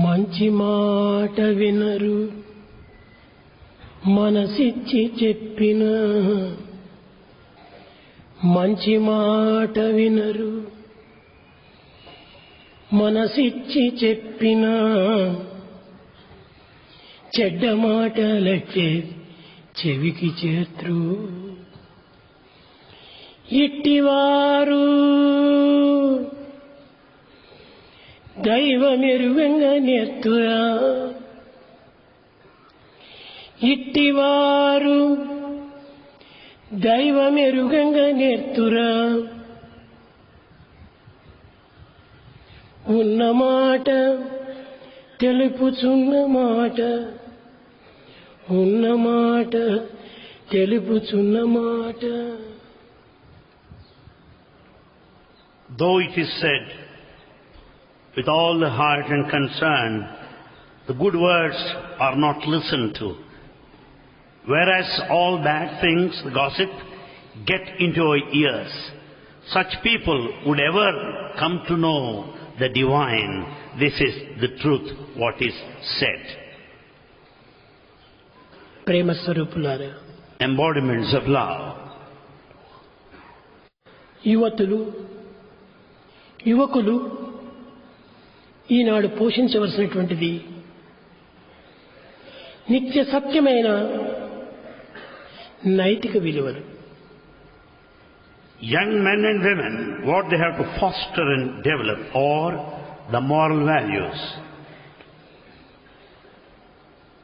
మంచి మాట వినరు, మనసిచ్చి చెప్పిన మంచి మాట వినరు, మనసిచ్చి చెప్పిన చెడ్డ మాటలకే చెవికి చేత్రు. ఇట్టివారు దైవమెరుగంగా నేర్తురా, ఇట్టివారు దైవమెరుగంగా నేర్తురా. ఉన్నమాట తెలుపుచున్న మాట, ఉన్నమాట తెలుపుచున్న మాట. Though it is said with all the heart and concern, the good words are not listened to, whereas all bad things, the gossip, get into our ears. Such people would ever come to know the divine. This is the truth, what is said. ప్రేమ స్వరూపులారా, Embodiments of love. యువతులు, యువకులు ఈనాడు పోషించవలసినటువంటిది నిత్య సత్యమైన నైతిక విలువలు. Young men and women, what they have to foster and develop are the moral values.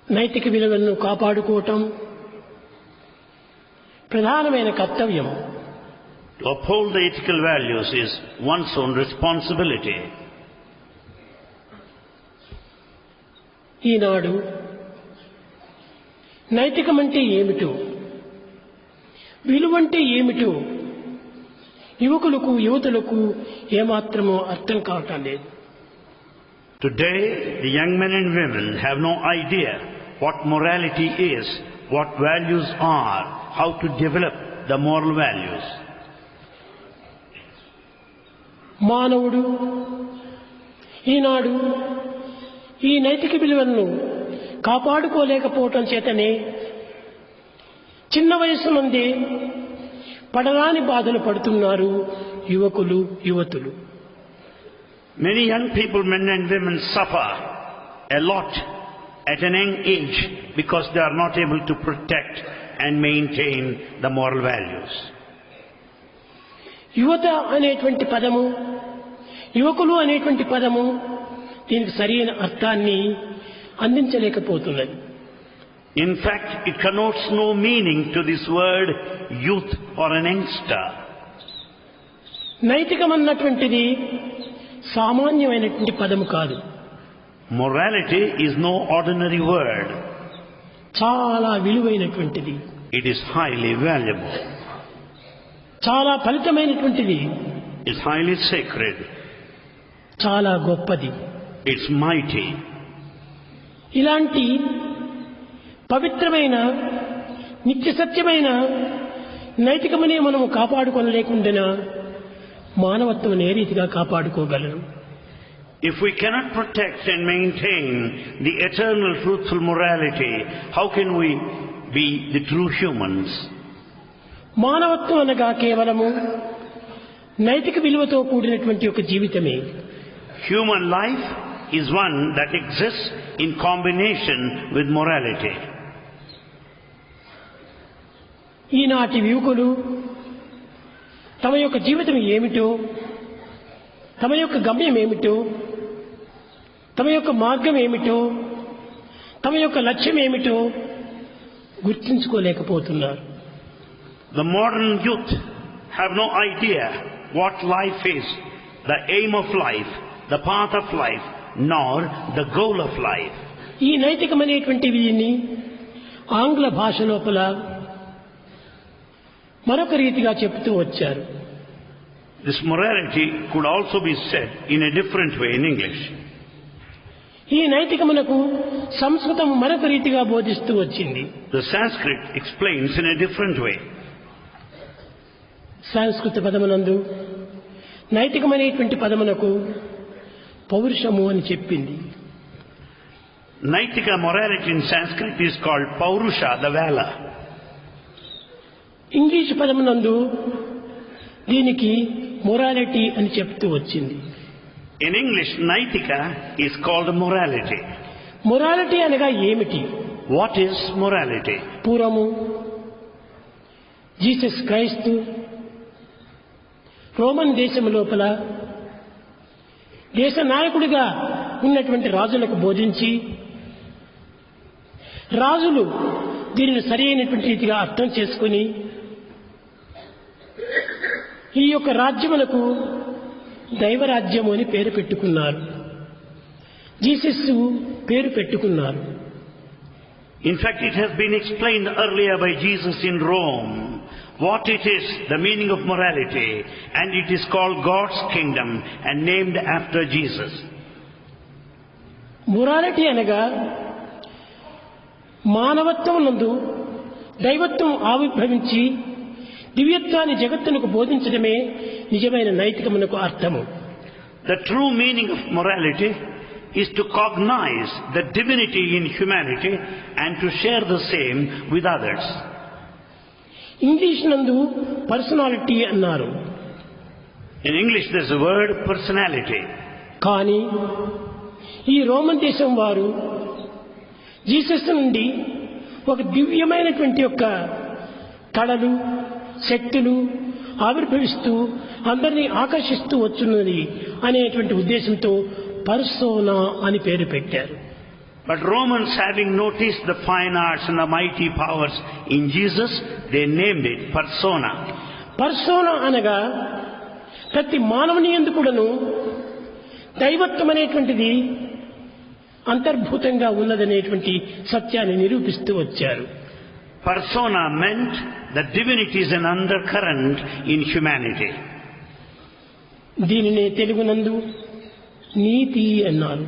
నైతిక విలువలను కాపాడుకోవటం ప్రధానమైన కర్తవ్యం. To uphold the ethical values is one's own responsibility. ఈనాడు నైతికమంటే ఏమిటో, విలువంటే ఏమిటో యువకులకు యువతులకు ఏమాత్రమో అర్థం కావటం లేదు. Today, the young men and women have no idea what morality is, what values are, how to develop the moral values. మానవుడు ఈనాడు ఈ నైతిక విలువలను కాపాడుకోలేకపోవటం చేతనే చిన్న వయసు నుండి పడరాని బాధలు పడుతున్నారు యువకులు, యువతులు. Many young people, men and women, suffer a lot at an young age because they are not able to protect and maintain the moral values. యువత అనేటువంటి పదము, యువకులు అనేటువంటి పదము దీనికి సరైన అర్థాన్ని అందించలేకపోతున్నది. In fact, it connotes no meaning to this word youth or an youngster. నైతికమన్నటువంటిది సామాన్యమైనటువంటి పదము కాదు. Morality is no ordinary word. చాలా విలువైనటువంటిది. It is highly valuable. చాలా ఫలితమైనటువంటిది. It's highly sacred. చాలా గొప్పది. It's mighty. ఇలాంటి పవిత్రమైన నిత్య సత్యమైన నైతికమనే మనము కాపాడుకోలేకుండా మానవత్వం ఏ రీతిగా కాపాడుకోగలరు? If we cannot protect and maintain the eternal truthful morality, how can we be the true humans? మానవత్వం అనగా కేవలము నైతిక విలువతో కూడినటువంటి ఒక జీవితమే. Human life is one that exists in combination with morality. ఈనాటి యువకులు తమ యొక్క జీవితం ఏమిటో, తమ యొక్క గమ్యం ఏమిటో, తమ యొక్క మార్గం ఏమిటో, తమ యొక్క లక్ష్యం ఏమిటో గుర్తించుకోలేకపోతున్నారు. The modern youth have no idea what life is, the aim of life, the path of life, nor the goal of life. ఈ నైతికమైనటువంటి వీటిని ఆంగ్ల భాష లోపల మరొక రీతిగా చెప్తూ వచ్చారు. This morality could also be said in a different way in English. ఈ నైతికమునకు సంస్కృతం మరొక రీతిగా బోధిస్తూ వచ్చింది. The Sanskrit explains in a different way. సంస్కృత పదమునందు నైతికమైనటువంటి పదమునకు పౌరుషము అని చెప్పింది. Naitika morality in Sanskrit is called Paurusha, the valor. English పదమునందు దీనికి మొరాలిటీ అని చెప్తూ వచ్చింది. In English, Naitika is called morality. Morality అనగా ఏమిటి? What is morality? పూర్వము జీసస్ క్రైస్తు రోమన్ దేశం లోపల దేశ నాయకుడిగా ఉన్నటువంటి రాజులకు బోధించి రాజులు దీనిని సరి అయినటువంటి రీతిగా అర్థం చేసుకుని ఈ యొక్క రాజ్యములకు దైవరాజ్యము అని పేరు పెట్టుకున్నారు. జీసస్ పేరు పెట్టుకున్నారు. In fact, it has been explained earlier by Jesus in Rome what it is, the meaning of morality, and it is called God's kingdom and named after Jesus. Morality అనగా మానవత్వం నందు దైవత్వం ఆవిర్భవించి దివ్యత్వాన్ని జగత్తునకు బోధించడమే నిజమైన నైతికమునకు అర్థము. The true meaning of morality is to cognize the divinity in humanity and to share the same with others. English నందు personality అన్నారు. In English there is a word personality. కానీ ఈ రోమన్ దేశం వారు జీసస్ నుండి ఒక దివ్యమైనటువంటి యొక్క కళలు శక్తులు ఆవిర్భవిస్తూ అందరినీ ఆకర్షిస్తూ వచ్చున్నది అనేటువంటి ఉద్దేశంతో పర్సోనా అని పేరు పెట్టారు. But Romans, having noticed the fine arts and the mighty powers in Jesus, they named it persona. Persona అనగా ప్రతి మానవుని యందు కూడాను దైవత్వం అనేటువంటిది అంతర్భూతంగా ఉన్నదనేటువంటి సత్యాన్ని నిరూపిస్తూ వచ్చారు. Persona meant that divinity is an undercurrent in humanity. దీనినే తెలుగునందు నీతి అన్నారు.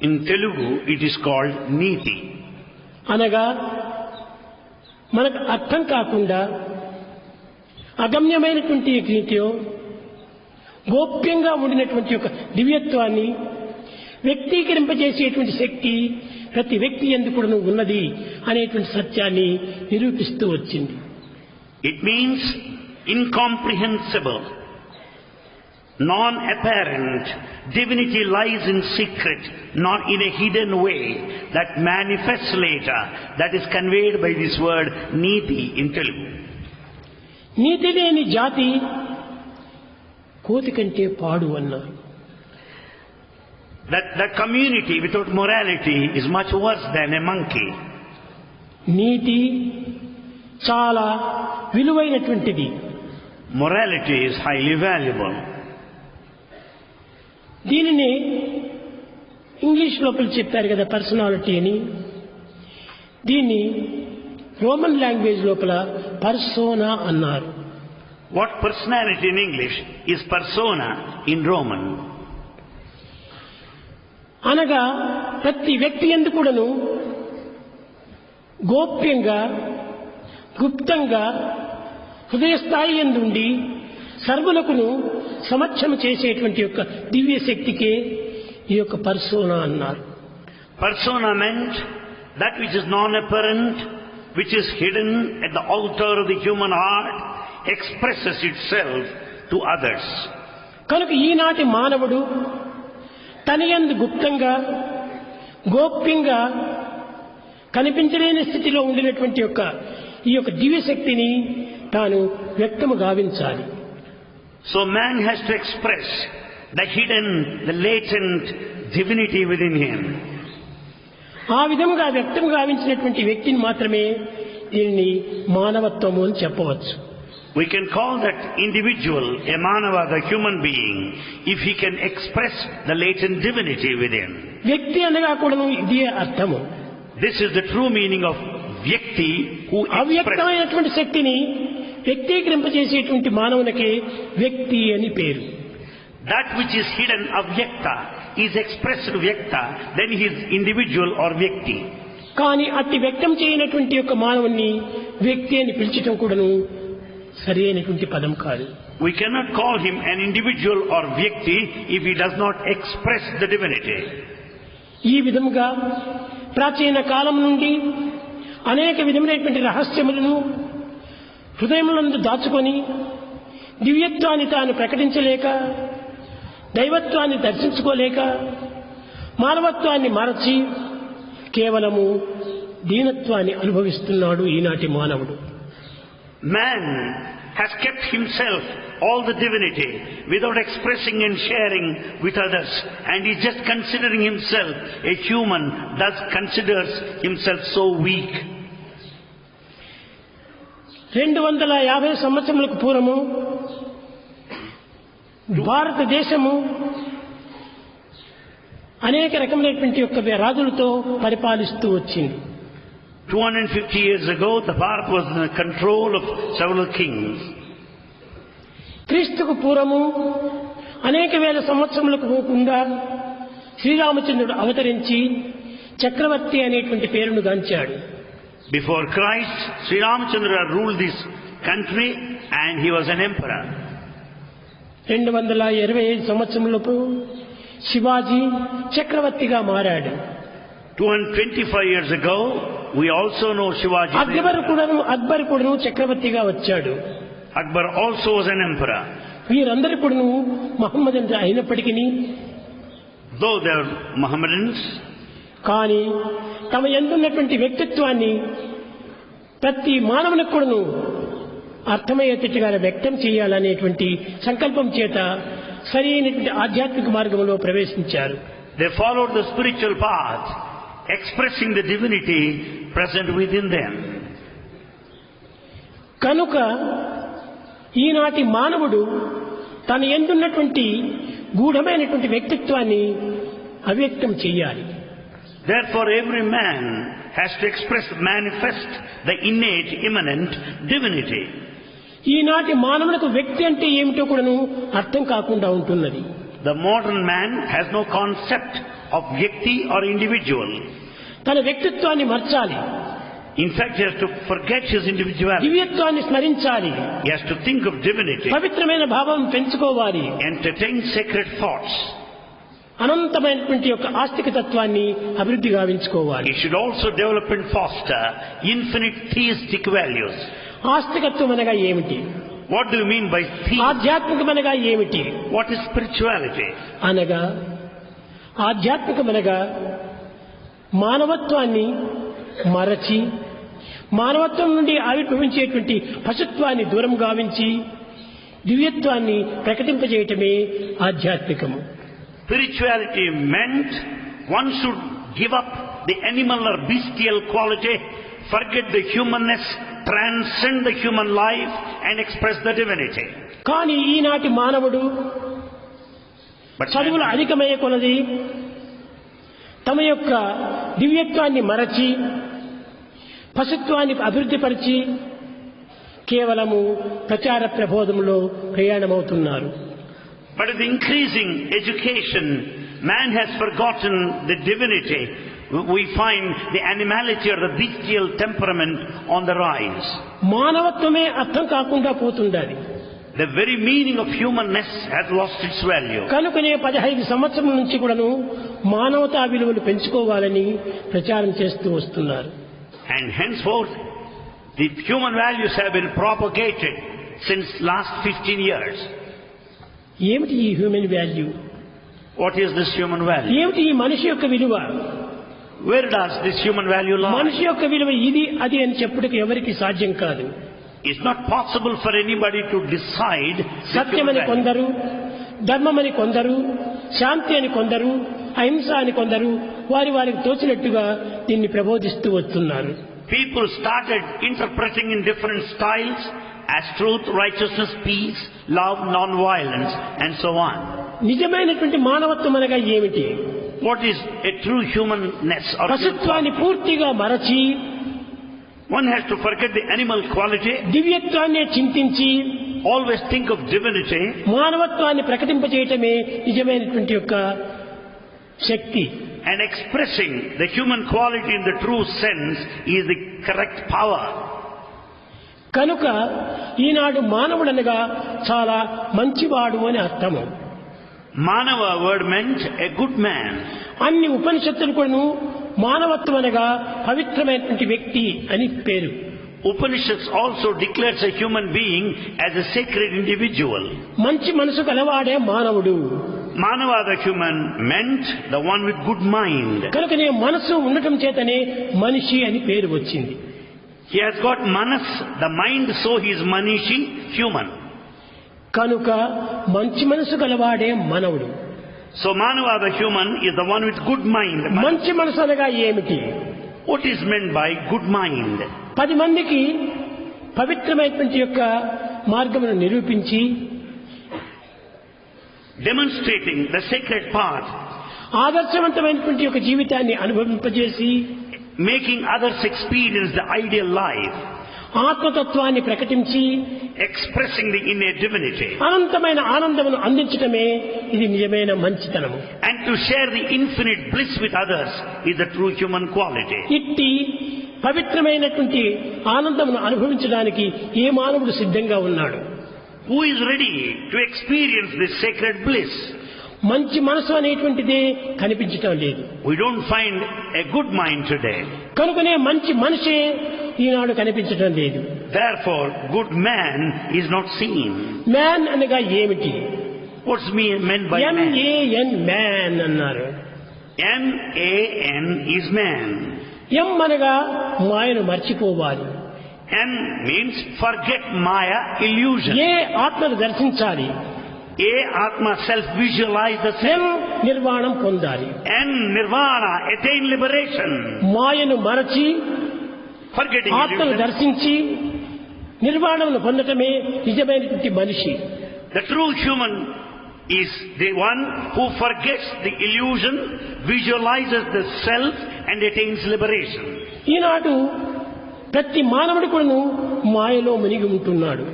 In Telugu it is called Niti. అనగా మనకు అర్థం కాకుండా అగమ్యమైనటువంటి నీతియో గోప్యంగా ఉండినటువంటి ఒక దివ్యత్వాన్ని వ్యక్తీకరింపజేసేటువంటి శక్తి ప్రతి వ్యక్తి యందు కూడా ఉన్నది అనేటువంటి సత్యాన్ని నిరూపిస్తూ వచ్చింది. It means incomprehensible, non-apparent. Divinity lies in secret, not in a hidden way that manifests later, that is conveyed by this word Niti in Telugu. నీతి లేని జాతి కోతి కంటే పాడు అన్నారు. That community without morality is much worse than a monkey. నీతి చాలా విలువైనటువంటిది. Morality is highly valuable. దీనిని English లోపల చెప్పారు కదా పర్సనాలిటీ అని. దీన్ని రోమన్ లాంగ్వేజ్ లోపల పర్సోనా అన్నారు. What personality in English is persona in Roman? అనగా ప్రతి వ్యక్తి యందు కూడాను గోప్యంగా గుప్తంగా హృదయ స్థాయి యందుండి సర్వులకును సమక్షం చేసేటువంటి యొక్క దివ్య శక్తికే ఈ యొక్క పర్సోనా అన్నారు. Persona meant that which is non-apparent, which is hidden at the altar of the human heart, expresses itself to others. కనుక ఈనాటి మానవుడు తన యందు గుప్తంగా గోప్యంగా కనిపించలేని స్థితిలో ఉండినటువంటి యొక్క ఈ యొక్క దివ్య శక్తిని తాను వ్యక్తము గావించాలి. So man has to express the hidden, the latent divinity within him. ఆ విధంగా వ్యక్తం గావించినటువంటి వ్యక్తిని మాత్రమే దీనిని మానవత్వము అని చెప్పవచ్చు. We can call that individual a manava, the human being, if he can express the latent divinity within. వ్యక్తి అనగా కూడాను ఇదే అర్థము. This is the true meaning of vyakti, who expresses. అవ్యక్తమైనటువంటి శక్తిని వ్యక్తీకరింపజేసేటువంటి మానవునికి వ్యక్తి అని పేరు. That which is hidden, avyakta, is expressed vyakta, then he is individual or vyakti. కానీ అట్టి వ్యక్తం చేయనటువంటి యొక్క మానవుని వ్యక్తి అని పిలిచటం కూడాను సరి అయినటువంటి పదం కాదు. We cannot call him an individual or vyakti if he does not express the divinity. ఈ విధముగా ప్రాచీన కాలం నుండి అనేక విధమైనటువంటి రహస్యములను హృదయములందు దాచుకొని దివ్యత్వాన్ని తాను ప్రకటించలేక, దైవత్వాన్ని దర్శించుకోలేక, మానవత్వాన్ని మరచి కేవలము దీనత్వాన్ని అనుభవిస్తున్నాడు ఈనాటి మానవుడు. Man has kept himself all the divinity without expressing and sharing with others, and he is just considering himself a human, thus considers himself so weak. 250 సంవత్సరములకు పూర్వము భారతదేశము అనేక రకమైనటువంటి యొక్క రాజులతో పరిపాలిస్తూ వచ్చింది. 250 years ago, the Bharat was in the control of several kings. క్రీస్తుకు పూర్వము అనేక వేల సంవత్సరములకు పోకుండా శ్రీరామచంద్రుడు అవతరించి చక్రవర్తి అనేటువంటి పేరును గాంచాడు. Before Christ, Sri Ramachandra ruled this country and he was an emperor. 225 సంవత్సరములకు Shivaji చక్రవర్తిగా మారాడు. 225 years ago, we also know Shivaji. Akbar కూడాను చక్రవర్తిగా వచ్చాడు. Akbar also was an emperor. వీరందరూ కూడాను మహమ్మద్ అయినప్పటికీ, though they are Mohammedans, కానీ తమ ఎందున్నటువంటి వ్యక్తిత్వాన్ని ప్రతి మానవునికి కూడాను అర్థమయ్యేటట్టుగా వ్యక్తం చేయాలనేటువంటి సంకల్పం చేత సరైనటువంటి ఆధ్యాత్మిక మార్గంలో ప్రవేశించారు. They followed the spiritual path, expressing the divinity present within them. కనుక ఈనాటి మానవుడు తన యందున్నటువంటి గూఢమైనటువంటి వ్యక్తిత్వాన్ని అవ్యక్తం చేయాలి. Therefore every man has to express, manifest the innate, immanent divinity. ఈనాటి మానవులకు వ్యక్తి అంటే ఏమిటో కూడాను అర్థం కాకుండా ఉంటున్నది. The modern man has no concept of vyakti or individual. తన వ్యక్తిత్వాన్ని మార్చాలి. In fact, he has to forget his individuality. దివ్యత్వాన్ని స్మరించాలి. He has to think of divinity. పవిత్రమైన భావం పెంచుకోవాలి. Entertain sacred thoughts. అనంతమైనటువంటి యొక్క ఆస్తిక తత్వాన్ని అభివృద్ధి గావించుకోవాలి. He should also develop and foster infinite theistic values. ఆస్తికత్వం అనగా ఏమిటి? What do you mean by theism? ఆధ్యాత్మికమనగా ఏమిటి? What is spirituality? అనగా ఆధ్యాత్మికమనగా మానవత్వాన్ని మరచి, మానవత్వం నుండి ఆవిర్భవించేటువంటి పశుత్వాన్ని దూరం గావించి దివ్యత్వాన్ని ప్రకటింపజేయటమే ఆధ్యాత్మికము. Spirituality meant one should give up the animal or bestial quality, forget the humanness, transcend the human life and express the divinity. కానీ ఈనాటి మానవుడు చదువులు అధికమయ్యే కొలది తమ యొక్క దివ్యత్వాన్ని మరచి పశుత్వాన్ని అభివృద్ధిపరిచి కేవలము ప్రచార ప్రబోధంలో ప్రయాణమవుతున్నారు. But with increasing education, man has forgotten the divinity. We find the animality or the bestial temperament on the rise. మానవత్వమే అర్థం కాకుండా పోతుండాలి. The very meaning of humanness has lost its value. కనుకనే 15 సంవత్సరాల నుంచి కూడాను మానవతా విలువలు పెంచుకోవాలని ప్రచారం చేస్తూ వస్తున్నారు. And henceforth, the human values have been propagated since last 15 years. ఏమిటి ఈ human value? What is this human value? ఏమిటి ఈ మనిషి యొక్క విలువ? Where does this human value lie? మనిషి యొక్క విలువ ఇది అది అని చెప్పుటకు ఎవరికి సాధ్యం కాదు. It's not possible for anybody to decide. సత్యమని కొందరు, ధర్మమని కొందరు, శాంతి అని కొందరు, అహింస అని కొందరు వారికి తోచినట్టుగా దీన్ని ప్రబోధిస్తూ వస్తున్నారు. People started interpreting in different styles as truth, righteousness, peace, love, non-violence and so on. నిజమైనటువంటి మానవత్వం అనగా ఏమిటి? What is a true humanness or పశుత్వాన్ని పూర్తిగా మరచి one has to forget the animal quality, దివ్యత్వాన్ని చింతించి always think of divinity, మానవత్వాన్ని ప్రకటింపజేయటమే నిజమైనటువంటి యొక్క శక్తి. and expressing the human quality in the true sense is the correct power. కనుక ఈనాడు మానవుడనగా చాలా మంచివాడు అని అర్థము. Manava word meant a good man. అన్ని ఉపనిషత్తులు కూడాను మానవత్వం అనగా పవిత్రమైనటువంటి వ్యక్తి అని పేరు. Upanishads also declares a human being as a sacred individual. మంచి మనసు కలవాడే మానవుడు. Manava, the human, meant the one with good mind. కనుకనే మనసు ఉండటం చేతనే మనిషి అని పేరు వచ్చింది. He has got manas, the mind, so he is manishi, human. కనుక మంచి మనసు కలవాడే మానవుడు. So Manava, the human, is the one with good mind. మంచి మనసు అనగా ఏమిటి? What is meant by good mind? 10 మందికి పవిత్రమైనటువంటి యొక్క మార్గమును నిరూపించి Demonstrating the sacred path, ఆదర్శవంతమైనటువంటి యొక్క జీవితాన్ని అనుభవింపజేసి making others experience the ideal life, ఆత్మతత్వాన్ని ప్రకటించి expressing the inner divinity, అనంతమైన ఆనందమును అందించటమే ఇది నిజమైన మంచితనము. and to share the infinite bliss with others is the true human quality. ఇట్టి పవిత్రమైనటువంటి ఆనందమును అనుభవించడానికి ఏ మానవుడు సిద్ధంగా ఉన్నాడు? Who is ready to experience this sacred bliss? మంచి మనసు అనేటువంటిదే కనిపించటం లేదు. We don't find a good mind today. కనుకనే మంచి మనిషే ఈనాడు కనిపించటం లేదు. Therefore, good man is not seen. Man అనగా ఏమిటి? What's meant by man? MAN man అన్నారు. M-A-N is man. ఎం అనగా మాయను మర్చిపోవాలి. N means forget Maya, illusion. ఏ ఆత్మను దర్శించాలి. A, Atma, self-visualize the M self. నిర్వాణం పొందాలి. N, Nirvana, attain liberation. మాయను మరచి Forgetting ఆత్మను illusion. దర్శించి నిర్వాణమును పొందటమే నిజమైనటువంటి మనిషి. The true human is the one who forgets the illusion, visualizes the self and attains liberation. ఈనాడు ప్రతి మానవుడు కూడాను మాయలో మునిగి ఉంటున్నాడు.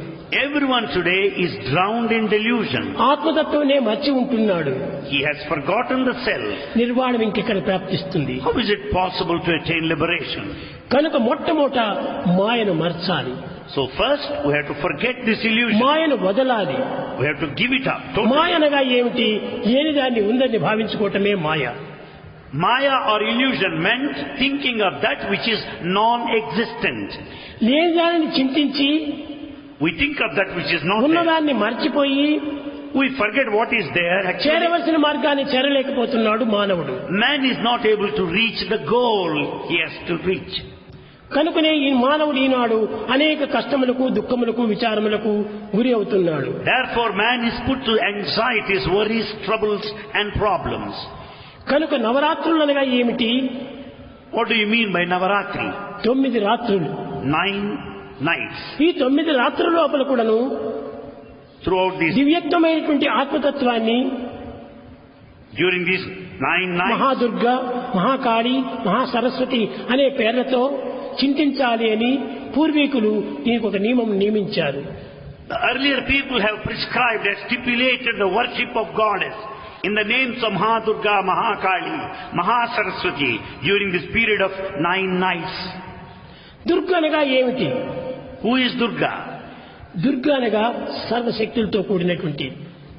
Everyone today is drowned in delusion. ఆత్మతత్వమే మర్చి ఉంటున్నాడు. He has forgotten the self. నిర్వాణం ఇంకెక్కడ ప్రాప్తిస్తుంది? How is it possible to attain liberation? కనుక మొట్టమొదట మాయను మర్చాలి. So first we have to forget this illusion. మాయను వదలాలి. We have to give it up. Totally. మాయ అనగా ఏమిటి? లేని దాన్ని ఉందని భావించుకోవటమే మాయ. Maya or illusion meant thinking of that which is non-existent. లేని దానిని చింతించి We think of that which is not there. ఉన్నదాన్ని మర్చిపోయి We forget what is there. Actually, చేరవలసిన మార్గాన్ని చేరలేకపోతున్నాడు మానవుడు. man is not able to reach the goal he has to reach. కనుకనే ఈ మానవుడు ఈనాడు అనేక కష్టములకు, దుఃఖములకు, విచారములకు గురి అవుతున్నాడు. Therefore, man is put to anxieties, worries, troubles and problems. కనుక నవరాత్రులు అనగా ఏమిటి? What do you mean by Navaratri? 9 రాత్రులు. 9 nights. ఈ 9 రాత్రుల లోపల కూడాను Throughout these, దివ్యత్వమైనటువంటి ఆత్మతత్వాన్ని during these 9 nights, Mahadurga, Mahakali, Mahasaraswati అనే పేర్లతో చింతించాలి అని పూర్వీకులు దీనికి ఒక నియమం నియమించారు. the earlier people have prescribed and stipulated the worship of goddess in the names of Mahadurga, Mahakali, Mahasaraswati during this period of 9 nights. Durga అనగా ఏమిటి? Who is Durga? దుర్గ అనగా సర్వశక్తులతో కూడినటువంటి.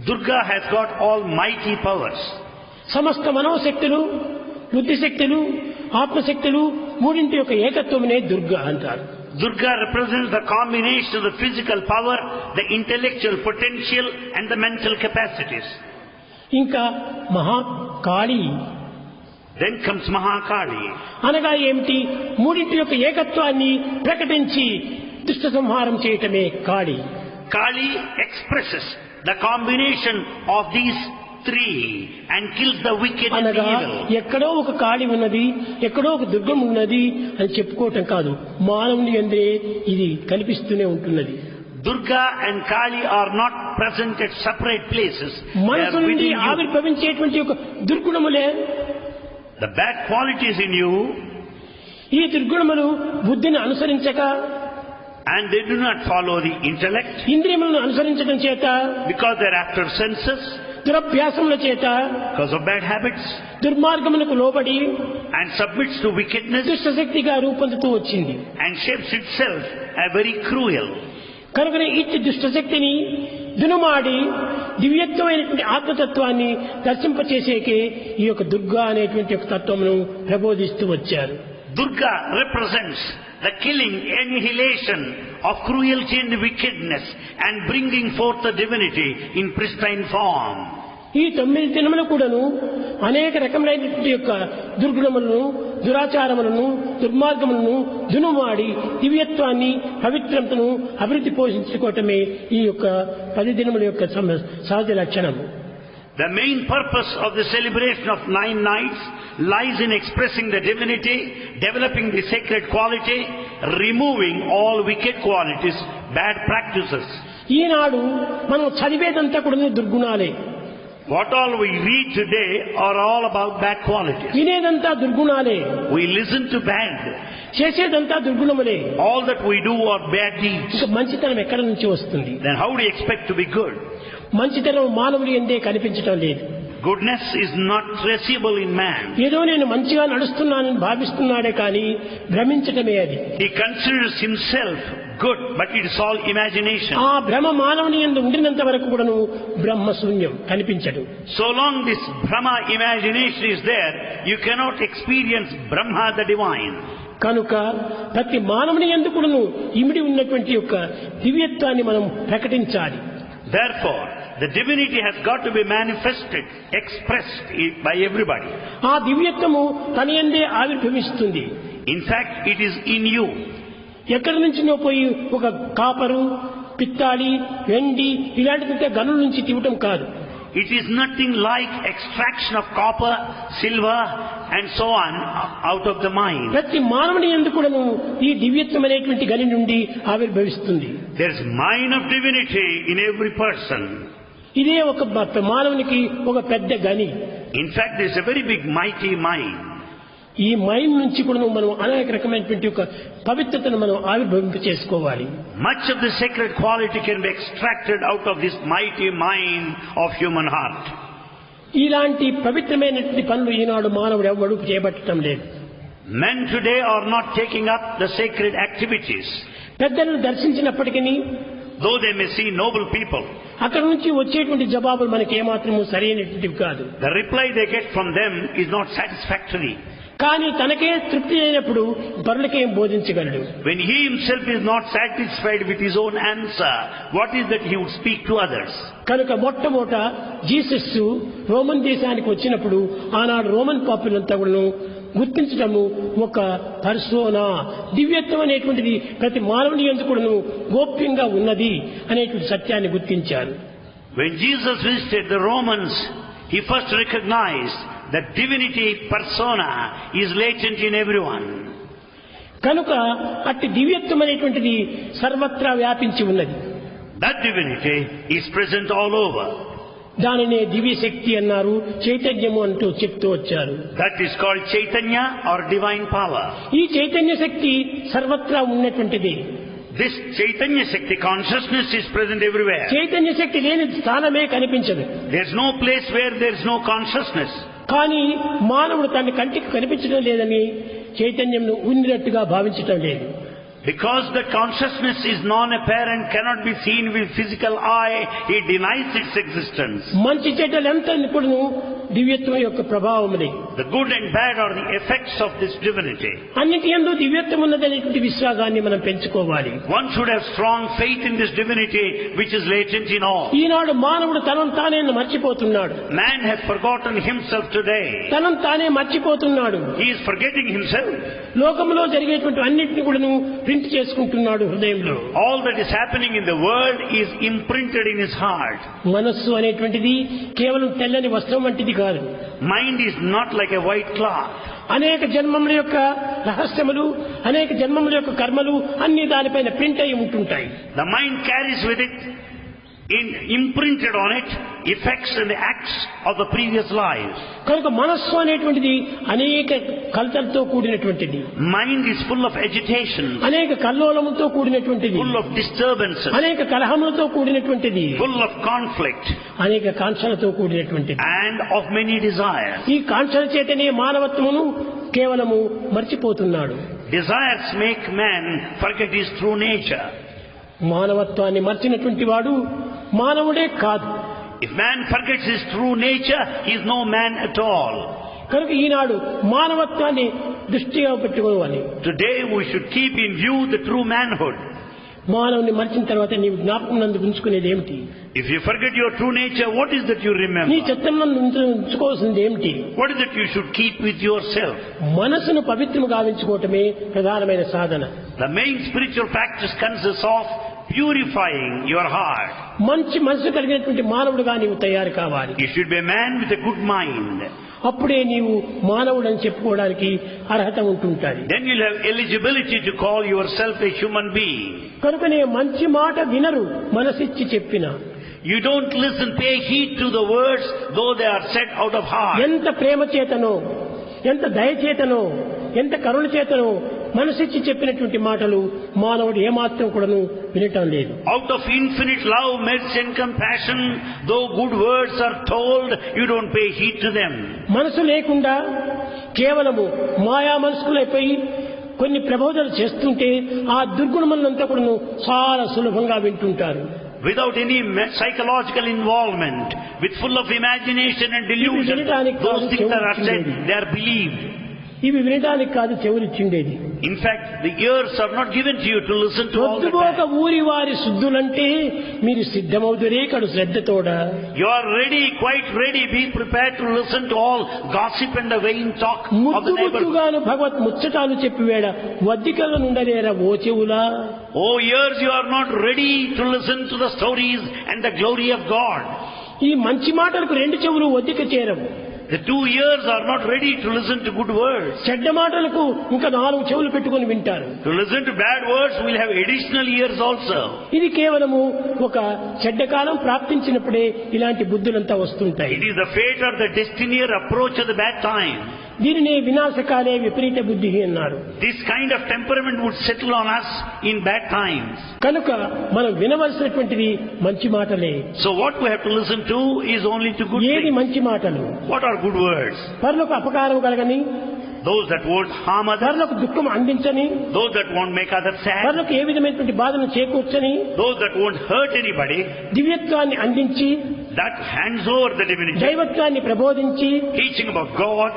Durga has got almighty powers. సమస్త మనోశక్తులు, బుద్ధిశక్తులు, ఆత్మశక్తులు మూడింటి యొక్క ఏకత్వమునే దుర్గ అంటారు. Durga represents the combination of the physical power, the intellectual potential and the mental capacities. ఇంకా Mahakali Then comes Mahakali. అనగా ఏమిటి? మూడింటి యొక్క ఏకత్వాన్ని ప్రకటించి దుష్ట సంహారం చేయటమే కాళి. Kali expresses the combination of these three and kills the wicked and the అనగా evil. ఎక్కడో ఒక కాళి ఉన్నది, ఎక్కడో ఒక దుర్గం ఉన్నది అని చెప్పుకోవటం కాదు, మానవుని యందే ఇది కనిపిస్తూనే ఉంటున్నది. Durga and Kali are not present at separate places. They మనసు are నుండి within you. ఆవిర్భవించేటువంటి ఒక దుర్గుణములే, The bad qualities in you, ఈ దుర్గుణములు బుద్ధిని అనుసరించక, and they do not follow the intellect ఇంద్రియములను అనుసరించడం చేత, because they're after senses, దురభ్యాసముల చేత, because of bad habits, దుర్మార్గములకు లోబడి and submits to wickedness దుష్టశక్తిగా రూపొందుతూ వచ్చింది. and shapes itself as very cruel. కనుకనే ఇట్టి దుష్టశక్తిని దునుమాడి దివ్యత్వమైనటువంటి ఆత్మతత్వాన్ని దర్శింపచేసేకే ఈ యొక్క దుర్గా అనేటువంటి ఒక తత్వమును ప్రబోధిస్తూ వచ్చారు. Durga represents the killing, annihilation of cruelty and wickedness and bringing forth the divinity in pristine form. ఈ 9 దినములు కూడాను అనేక రకములైనటువంటి యొక్క దుర్గుణములను, దురాచారములను, దుర్మార్గములను దునుమాడి దివ్యత్వాన్ని, పవిత్రతను అభివృద్ధి పోషించుకోవటమే ఈ యొక్క 10 దినముల యొక్క సహజ లక్షణము. The main purpose of the celebration of 9 nights lies in expressing the divinity, developing the sacred quality, removing all wicked qualities, bad practices. ఈనాడు మనం చదివేదంతా కూడా దుర్గుణాలే. What all we read today are all about bad qualities. వినేదంతా దుర్గుణాలే. We listen to bad. చేసేదంతా దుర్గుణములే. All that we do are bad deeds. ఇంకా మంచితనం ఎక్కడి నుంచి వస్తుంది? Then how do you expect to be good? మంచితనం మానవుడి ఎందే కనిపించడం లేదు. Goodness is not traceable in man. ఏదో నేను మంచిగా నడుస్తున్నానని భావిస్తున్నాడే కానీ భ్రమించటమే అది. He considers himself good, but it is all imagination. ఆ భ్రమ మానవుని యందు ఉండినంత వరకు కూడాను బ్రహ్మ శూన్యం కనిపించదు. So long this Brahma imagination is there, you cannot experience Brahma the divine. కనుక ప్రతి మానవుని యందు కూడాను ఇమిడి ఉన్నటువంటి యొక్క దివ్యత్వాన్ని మనం ప్రకటించాలి. Therefore, the divinity has got to be manifested, expressed by everybody. ఆ దివ్యత్వము తన యందే ఆవిర్భవిస్తుంది. In fact, it is in you. ఎక్కడి నుంచినో పోయి ఒక కాపరు, పిత్తాడి, వెండి ఇలాంటి గనుల నుంచి తీవటం కాదు. It is nothing like extraction of copper, silver and so on out of the mind. ప్రతి మానవుని యందు కూడాను ఈ దివ్యత్వం అనేటువంటి గని నుండి ఆవిర్భవిస్తుంది. There is mine of divinity in every person. ఇదే ఒక మానవునికి ఒక పెద్ద గని. In fact, there is a very big mighty mind. ఈ మైండ్ నుంచి కూడా మనం అనేక రకమైనటువంటి ఒక పవిత్రతను మనం ఆవిర్భవింప చేసుకోవాలి. Much of the sacred quality can be extracted out of this mighty mind of human heart. ఇలాంటి పవిత్రమైనటువంటి పనులు ఈనాడు మానవుడు ఎవరు చేపట్టడం లేదు. Men today are not taking up the sacred activities. పెద్దలను దర్శించినప్పటికీ, though they may see noble people, అక్కడ నుంచి వచ్చేటువంటి జవాబులు మనకి ఏమాత్రము సరైనటువంటివి కాదు. the reply they get from them is not satisfactory. కానీ తనకే తృప్తి అయినప్పుడు పరులకేం బోధించగలడు? When he himself is not satisfied with his own answer, what is that he would speak to others? కనుక మొట్టమొదట జీసస్ రోమన్ దేశానికి వచ్చినప్పుడు ఆనాడు రోమన్ పాపులంతా కూడా గుర్తించడము ఒక పర్సోనా, దివ్యత్వం అనేటువంటిది ప్రతి మానవుని యందు కూడాను గోప్యంగా ఉన్నది అనేటువంటి సత్యాన్ని గుర్తించారు. When Jesus visited the Romans, he first recognized that divinity persona is latent in everyone. కనుక అట్టి దివ్యత్వం అనేటువంటిది సర్వత్రా వ్యాపించి ఉన్నది. That divinity is present all over. దానినే దివ్య శక్తి అన్నారు, చైతన్యము అంటూ చెప్తూ వచ్చారు. That is called Chaitanya or divine power. ఈ చైతన్య శక్తి సర్వత్రా ఉన్నటువంటిది. This Chaitanya Shakti consciousness is present everywhere. Chaitanya శక్తి లేని స్థానమే కనిపించదు. There is no place where there is no consciousness. కానీ మానవుడు తన కంటికి కనిపించడం లేదని చైతన్యంను ఉన్నట్టుగా భావించటం లేదు. Because the consciousness is non-apparent, cannot be seen with physical eye, he denies its existence. మంచి చెడ్డలంతా ఇప్పుడు దివ్యత్వం యొక్క ప్రభావములే. The good and bad are the effects of this divinity. అన్నిటి యందు దివ్యత్వం ఉన్నదనేటువంటి విశ్వాసాన్ని మనం పెంచుకోవాలి. One should have strong faith in this divinity which is latent in all. ఈనాడు మానవుడు తనను తానే మర్చిపోతున్నాడు. Man has forgotten himself today. తనను తానే మర్చిపోతున్నాడు. He is forgetting himself. లోకంలో జరిగేటువంటి అన్నిటిని కూడాను ప్రింట్ చేసుకుంటున్నాడు హృదయంలో. All that is happening in the world is imprinted in his heart. మనస్సు అనేటువంటిది కేవలం తెల్లని వస్త్రం వంటిది కాదు. Mind is not like a white cloth. అనేక జన్మముల యొక్క రహస్యములు, అనేక జన్మముల యొక్క కర్మలు అన్ని దానిపైన ప్రింట్ అయి ఉంటుంటాయి. The mind carries with it, imprinted on it, effects and the acts of the previous lives. కనుక మనస్సు అనేటువంటిది అనేక కలతలతో కూడినటువంటిది. Mind is full of agitation, అనేక కల్లోలములతో కూడినటువంటిది, full of disturbances, అనేక కలహములతో కూడినటువంటిది, full of conflict, అనేక కాంక్షలతో కూడినటువంటిది, and of many desires. ఈ కాంక్షల చేతనే మానవత్వమును కేవలము మర్చిపోతున్నాడు. Desires make man forget his true nature. మానవత్వాన్ని మర్చినటువంటి వాడు మానవుడే కాదు. If man forgets his true nature, he is no man at all. కనుక ఈనాడు మానవత్వాన్ని దృష్టిగా పెట్టుకోవాలి. Today we should keep in view the true manhood. మానవుని మరిచిన తర్వాత నీవు జ్ఞాపకం నందు ఉంచుకునేది ఏమిటి? If you forget your true nature, what is that you నీ remember? చిత్తం నందు ఉంచుకోవాల్సింది ఏమిటి? What is that you should keep with yourself? మనసును పవిత్రము గావించుకోవటమే ప్రధానమైన సాధన. The main spiritual practice consists of purifying your heart. మంచి మనసు కలిగినటువంటి మానవుడుగా నీవు తయారు కావాలి. You should be a man with a good mind. అప్పుడే నీవు మానవుడని చెప్పుకోవడానికి అర్హత ఉంటుంటాది. Then you'll have eligibility to call yourself a human being. కనుకనే మంచి మాట వినరు మనసిచ్చి చెప్పిన. You don't listen, pay heed to the words, though they are said out of heart. ఎంత ప్రేమ చేతనో, ఎంత దయ చేతనో, ఎంత కరుణ చేతనో మనసిచ్చి చెప్పినటువంటి మాటలు మానవుడు ఏమాత్రం కూడాను వినటం లేదు. Out of infinite love, mercy and compassion, though good words are told, you don't pay heed to them. మనసు లేకుండా కేవలము మాయా మనసుకులైపోయి కొన్ని ప్రబోధనలు చేస్తుంటే ఆ దుర్గుణములంతా కూడాను చాలా సులభంగా వింటుంటారు. Without any psychological involvement, with full of imagination and delusion, those things that are said, they are believed. ఇవి వినడానికి కాదు చెవులిచ్చిండేది. In fact, the ears are not given to you to listen to all the పొద్దుపోక time. ఊరి వారి శుద్ధులంటే మీరు సిద్ధమవుతురే కడు శ్రద్ధతోడ. You are ready, quite ready, be prepared to listen to all gossip and the vain talk of the ముద్దు neighborhood. ముద్దుగాను Bhagwat ముచ్చటాలు చెప్పివేడ వద్దికల నుండలేరా oh చెవులా. Oh ears, you are not ready to listen to the stories and the glory of God. ఈ మంచి మాటలకు రెండు చెవులు వద్దిక చేరవు. The two ears are not ready to listen to good words. చెడ్డ మాటలకు ఇంకా 4 చెవులు పెట్టుకొని వింటారు. To listen to bad words, we'll have additional ears also. ఇది కేవలము ఒక చెడ్డ కాలం ప్రాప్తించినప్పుడే ఇలాంటి బుద్ధులంతా వస్తుంటాయి. It is the fate or the destiny or approach of the bad time. దీనినే వినాశకాలే విపరీత బుద్ధి అన్నారు. This kind of temperament would settle on us in bad times. కనుక మనం వినవలసినటువంటిది మంచి మాటలే. So what we have to listen to is only to good ఏది things. మంచి మాటలు? What are good words? పరులకు అపకారం కలగని, Those that won't harm others, పరులకు దుఃఖం అందించని, those that won't make others sad, పరులకు ఏ విధమైనటువంటి బాధను చేకూర్చని, those that won't hurt anybody, దివ్యత్వాన్ని అందించి that hands over the divinity, దైవత్వాన్ని ప్రబోధించి teaching about God,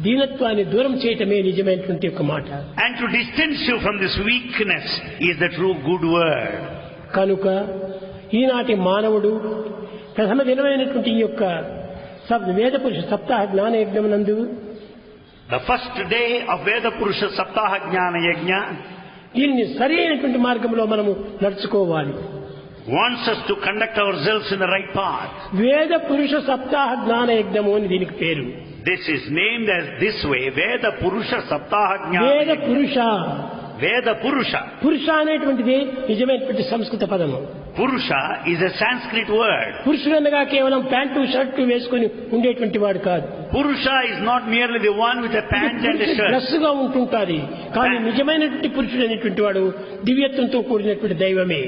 దీనత్వాన్ని దూరం చేయటమే నిజమైనటువంటి ఒక మాట. and to distance you from this weakness is the true good word. కనుక ఈనాటి మానవుడు ప్రథమ దినమైనటువంటి ఈ యొక్క వేద పురుష సప్తాహ జ్ఞాన యజ్ఞమునందు The first day of Veda Purusha Saptaha Jnana Yajna దీనిని సరి అయినటువంటి మార్గంలో మనము నడుచుకోవాలి. wants us to conduct ourselves in the right path. వేద పురుష సప్తాహ జ్ఞాన యజ్ఞము అని దీనికి పేరు. This is named as this way, Veda Purusha Saptaha వేద Jnana. పురుష, Veda Purusha. పురుష అనేటువంటిది నిజమైనటువంటి సంస్కృత పదము. Purusha is a Sanskrit word. పురుషుడు అనగా కేవలం ప్యాంటు షర్టు వేసుకుని ఉండేటువంటి వాడు కాదు. Purusha is not merely the one with a pant and a shirt. Dress గా ఉంటుంటాది. కానీ నిజమైనటువంటి పురుషుడు అనేటువంటి వాడు దివ్యత్వంతో కూడినటువంటి దైవమే.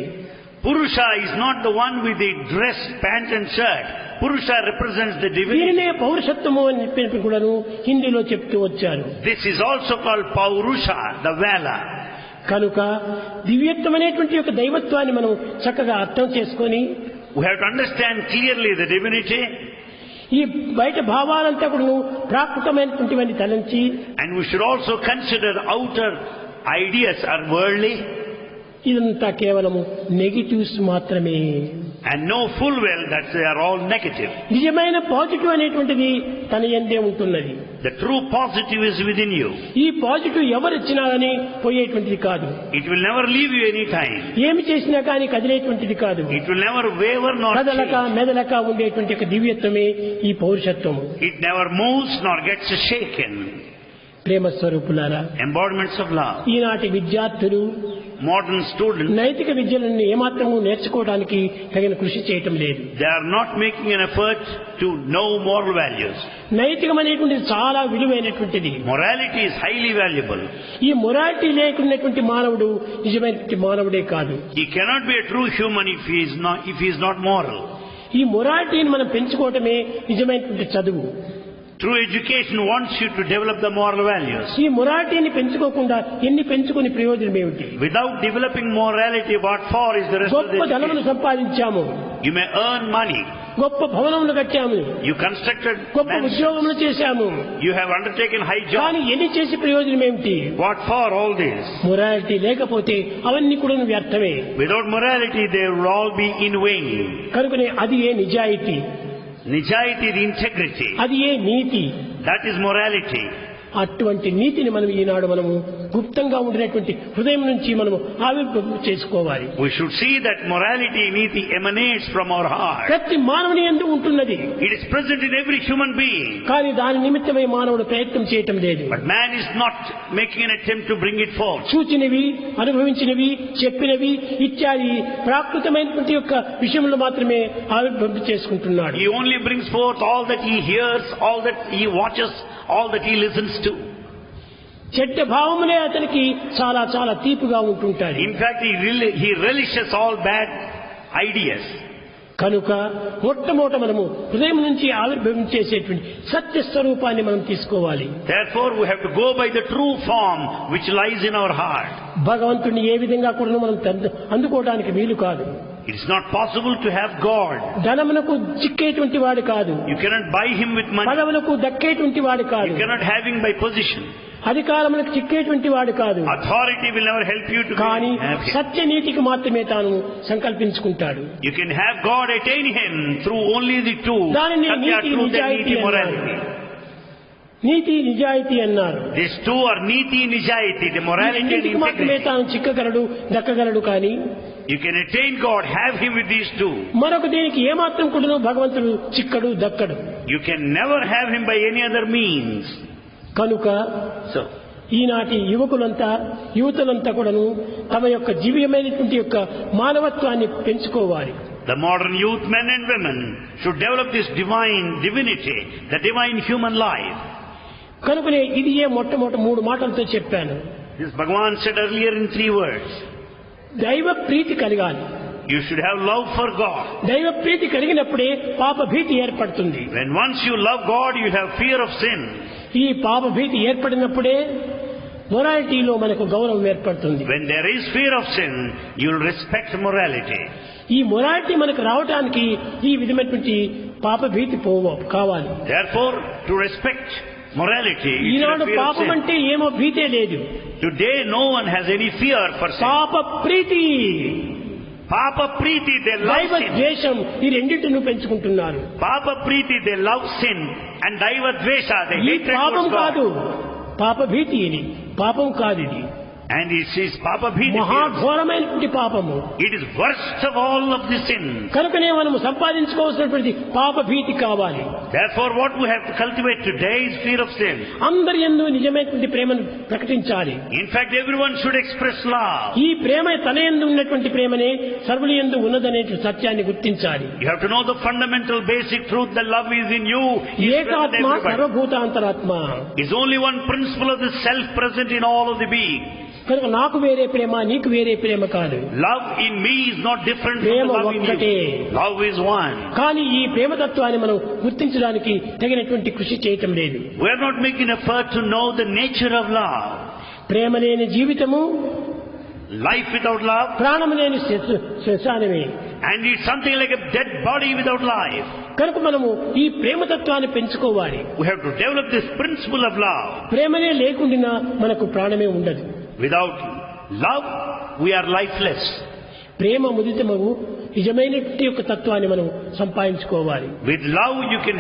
Purusha is not the one with the dress, pant and shirt. Purusha represents the divinity. దీనినే పౌరుషత్వము అని చెప్పినప్పుడు కూడాను హిందీలో చెప్తూ వచ్చారు. This is also called Paurusha, the valor. కనుక దివ్యత్వం అనేటువంటి యొక్క దైవత్వాన్ని మనం చక్కగా అర్థం చేసుకొని We have to understand clearly the divinity, ఈ బయట భావాలంతా కూడా ప్రాకృతమైనటువంటివన్నీ తలంచి, and we should also consider outer ideas are worldly, ఇదంతా కేవలము నెగిటివ్స్ మాత్రమే. and know full well that they are all negative. నిజమైన పాజిటివ్ అనేటువంటిది తన యందే ఉంటున్నది. The true positive is within you. ఈ పాజిటివ్ ఎవరు ఇచ్చినా కానీ పోయేటువంటిది కాదు. It will never leave you any time. ఏమి చేసినా కానీ కదిలేటువంటిది కాదు. It will never waver nor కదలక change. మెదలక ఉండేటువంటి ఒక దివ్యత్వమే ఈ పౌరుషత్వము. It never moves nor gets shaken. ప్రేమ స్వరూపులారా, Embodiments of love. ఈనాటి విద్యార్థులు Modern students, నైతిక విద్యలను ఏమాత్రము నేర్చుకోవడానికి తగిన కృషి చేయటం లేదు. they are not making an effort to know moral values. నైతికం అనేటువంటిది చాలా విలువైనటువంటిది. Morality is highly valuable. ఈ మొరాలిటీ లేకున్నటువంటి మానవుడు నిజమైనటువంటి మానవుడే కాదు. He cannot be a true human if he is not moral. ఈ మొరాలిటీని మనం పెంచుకోవటమే నిజమైనటువంటి చదువు. True education wants you to develop the moral values. ఈ మొరాలిటీని పెంచుకోకుండా ఎన్ని పెంచుకుని ప్రయోజనం ఏమిటి? Without developing morality, what for is the rest of the గొప్ప ధనమును education? సంపాదించాము, You may earn money. గొప్ప భవనములు కట్టాము, You constructed గొప్ప mansions. ఉద్యోగములు చేశాము, You have undertaken high కానీ jobs. ఎన్ని చేసి ప్రయోజనం ఏమిటి? What for all this? Morality లేకపోతే అవన్నీ కూడా వ్యర్థమే. Without morality, they will all be in vain. కనుకనే అది ఏ నిజాయితీ, Nijayati is integrity. అది ఏ నీతి. That is morality. అటువంటి నీతిని మనం ఈనాడు మనము గుప్తంగా ఉండినటువంటి హృదయం నుంచి మనము ఆవిర్భావం చేసుకోవాలి. We should see that morality, niti emanates from our heart. ప్రతి మానవుని యందు ఉంటున్నది, It is present in every human being. కానీ దాని నిమిత్తమై మానవుడు ప్రయత్నం చేయటం లేదు. But man is not making an attempt to bring it forth. చూచినవి, అనుభవించినవి, చెప్పినవి ఇత్యాది ప్రాకృతమైనటువంటి యొక్క విషయంలో మాత్రమే ఆవిర్భావం చేసుకుంటున్నాడు. He only brings forth all that he hears, all that he watches, all that he listens to. చెడ్డ భావములే అతనికి చాలా చాలా తీపిగా ఉంటుంటాయి. In fact, he relishes all bad ideas. కనుక మొట్టమొదట మనము హృదయం నుంచి ఆవిర్భావం చేసేటువంటి సత్య స్వరూపాన్ని మనం తీసుకోవాలి. Therefore, we have to go by the true form which lies in our heart. భగవంతుని ఏ విధంగా కూడా మనం అందుకోవడానికి వీలు కాదు. It is not possible to have God. ధనమునకు చిక్కేటువంటి వాడు కాదు, You cannot buy him with money. పదవులకు దక్కేటువంటి వాడు కాదు, You cannot have him by position. అధికారములకు చిక్కేటువంటి వాడు కాదు. Authority will never help you to కానీ have him. సత్యనీతికి మాత్రమే తాను సంకల్పించుకుంటాడు. You can have God, attain him through only the two. దానిని Satya, నీతి truth and నిజాయితీ niti అన్నారు. morality. నీతి నిజాయితీ అన్నారు. These two are niti nijayati, the morality and నీతికి మాత్రమే integrity. తాను చిక్కగలడు, దక్కగలడు. కానీ You can attain God, have him with these two. మరొక దీనికి ఏమాత్రం కూడా భగవంతుడు చిక్కడు, దక్కడు. You can never have him by any other means. కనుక So, ఈనాటి యువకులంతా యువతులంతా కూడాను తమ యొక్క జీవితమైనటువంటి యొక్క మానవత్వాన్ని పెంచుకోవాలి. the modern youth, men and women, should develop this divine divinity, the divine human life. కనుకనే ఇది మొట్టమొదటి 3 మాటలతో చెప్పాను. This Bhagavan said earlier in 3 words. దైవ ప్రీతి కలగాలి. You should have love for God. దైవ ప్రీతి కలిగినప్పుడే పాప భీతి ఏర్పడుతుంది. When once you love God, you have fear of sin. ఈ పాప భీతి ఏర్పడినప్పుడే మొరాలిటీలో మనకు గౌరవం ఏర్పడుతుంది. When there is fear of sin, you will respect morality. ఈ మొరాలిటీ మనకు రావడానికి ఈ విధమైనటువంటి పాప భీతి కావాలి. Therefore, to respect morality, you should Eenadu have fear of పాపం sin. అంటే ఏమో భీతే లేదు. Today, no one has any fear for sin. పాప ప్రీతి, Papa Preeti, they love దైవ sin. ద్వేషం ఈ రెండింటిని పెంచుకుంటున్నారు. Papa Preeti, they love sin. And Daiva Dvesha, they ఈ hate పాపం towards కాదు, God. పాప భీతి ఇది పాపం కాదు. ఇది And he says, Papa Preeti, మహాఘోరమైనటువంటి పాపము. it is worst of all of the sins. కనుకనే మనము సంపాదించుకోవాల్సినటువంటి పాప భీతి కావాలి. Therefore, what we have to cultivate today is fear of sin. అందరి యందు నిజమైనటువంటి ప్రేమను ప్రకటించాలి. In fact, everyone should express love. ఈ ప్రేమ తన యందు ఉన్నటువంటి ప్రేమనే సర్వుల యందు ఉన్నదనే సత్యాన్ని గుర్తించాలి. You have to know the fundamental basic truth that love is in you. Is present ఏకాత్మ everybody. సర్వభూతాంతరాత్మ. Is only one principle of the self present in all of the being. కనుక నాకు వేరే ప్రేమ, నీకు వేరే ప్రేమ కాదు. Love in me is not different from Prema the love in ఒక్కటే. you. Love is one. కానీ ఈ ప్రేమతత్వాన్ని మనం గుర్తించడానికి తగినటువంటి కృషి చేయటం లేదు. We are not making effort to know the nature of love. ప్రేమ లేని జీవితము, Life without love, ప్రాణం లేని శ్మశానమే. and it's something like a dead body without life. కనుక మనము ఈ ప్రేమతత్వాన్ని పెంచుకోవాలి. We have to develop this principle of love. ప్రేమనే లేకుండా మనకు ప్రాణమే ఉండదు. Without love, we are lifeless. ప్రేమ ముదితమగు నిజమైనటువంటి యొక్క తత్వాన్ని మనం సంపాదించుకోవాలి. With love, you can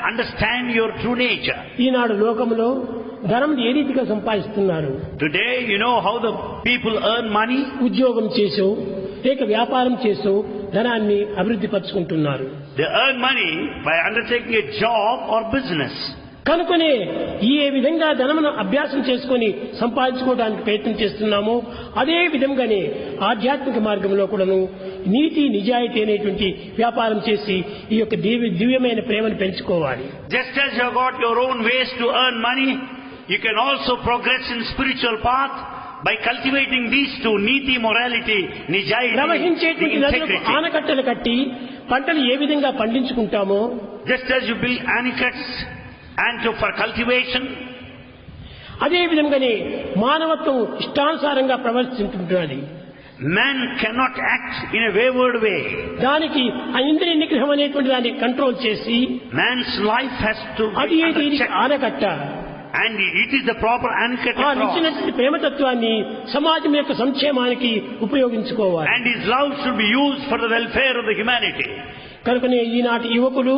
understand your true nature. ఈనాడు లోకములో ధనం ఏ రీతిగా సంపాదిస్తున్నారు? Today, you know how the people earn money? ఉద్యోగం చేసో లేక వ్యాపారం చేసో ధనాన్ని అభివృద్ధి పరుచుకుంటున్నారు. They earn money by undertaking a job or business. కనుకనే ఏ విధంగా ధనమును అభ్యాసం చేసుకొని సంపాదించుకోవడానికి ప్రయత్నం చేస్తున్నామో అదే విధంగానే ఆధ్యాత్మిక మార్గంలో కూడాను నీతి నిజాయితీ అనేటువంటి వ్యాపారం చేసి ఈ యొక్క దివ్యమైన ప్రేమను పెంచుకోవాలి. Just as you have got your own ways to earn money, you can also progress in spiritual path by cultivating these two, niti, morality, nijayati, ప్రవహించేటువంటి నదులకు integrity. ఆనకట్టలు కట్టి పంటలు ఏ విధంగా పండించుకుంటామో Just as you build anicuts and for cultivation. అదే విధంగానే మానవత్వం ఇష్టానుసారంగా ప్రవర్తించుంటున్నది. Man cannot act in a wayward way. దానికి ఆ ఇంద్రియ నిగ్రహం అనేటువంటి దాన్ని కంట్రోల్ చేసి Man's life has to అది be under దీనికి check. ఆనకట్ట. And it is the proper anchor ఆ to cross. నిచ్చినటువంటి ప్రేమతత్వాన్ని సమాజం యొక్క సంక్షేమానికి ఉపయోగించుకోవాలి. And his love should be used for the welfare of the humanity. కనుకనే ఈనాటి యువకులు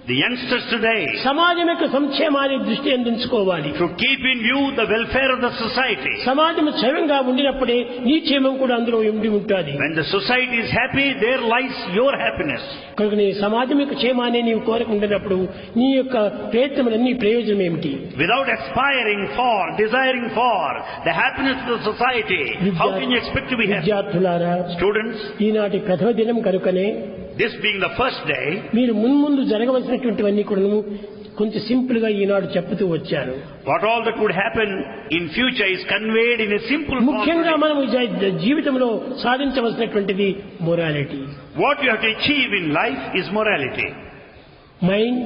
The youngsters today సమాజం యొక్క సంక్షేమాన్ని దృష్టి అందించుకోవాలి. should keep in view the welfare of the society. సమాజం క్షేమంగా ఉండినప్పుడే నీ క్షేమం కూడా అందులో ఉండి ఉంటుంది. When the society is happy, there lies your happiness. కనుక నీ సమాజం యొక్క క్షేమాన్ని నీవు కోరుకుంటున్నప్పుడు నీ యొక్క ప్రయత్నములన్నీ ప్రయోజనం ఏమిటి? Without aspiring for, desiring for the happiness of the society, how can you expect to be happy? విద్యార్థులారా, Students, ఈనాటి ప్రథమ దినం కనుకనే this being the first day, మీరు మున్ముందు జరగవలసినటువంటివన్నీ కూడా కొంచెం సింపుల్ గా ఈనాడు చెప్తూ వచ్చారు. what all that would happen in future is conveyed in a simple ముఖ్యంగా form. మనం జీవితంలో సాధించవలసినటువంటిది morality. What you have to achieve in life is morality. Mind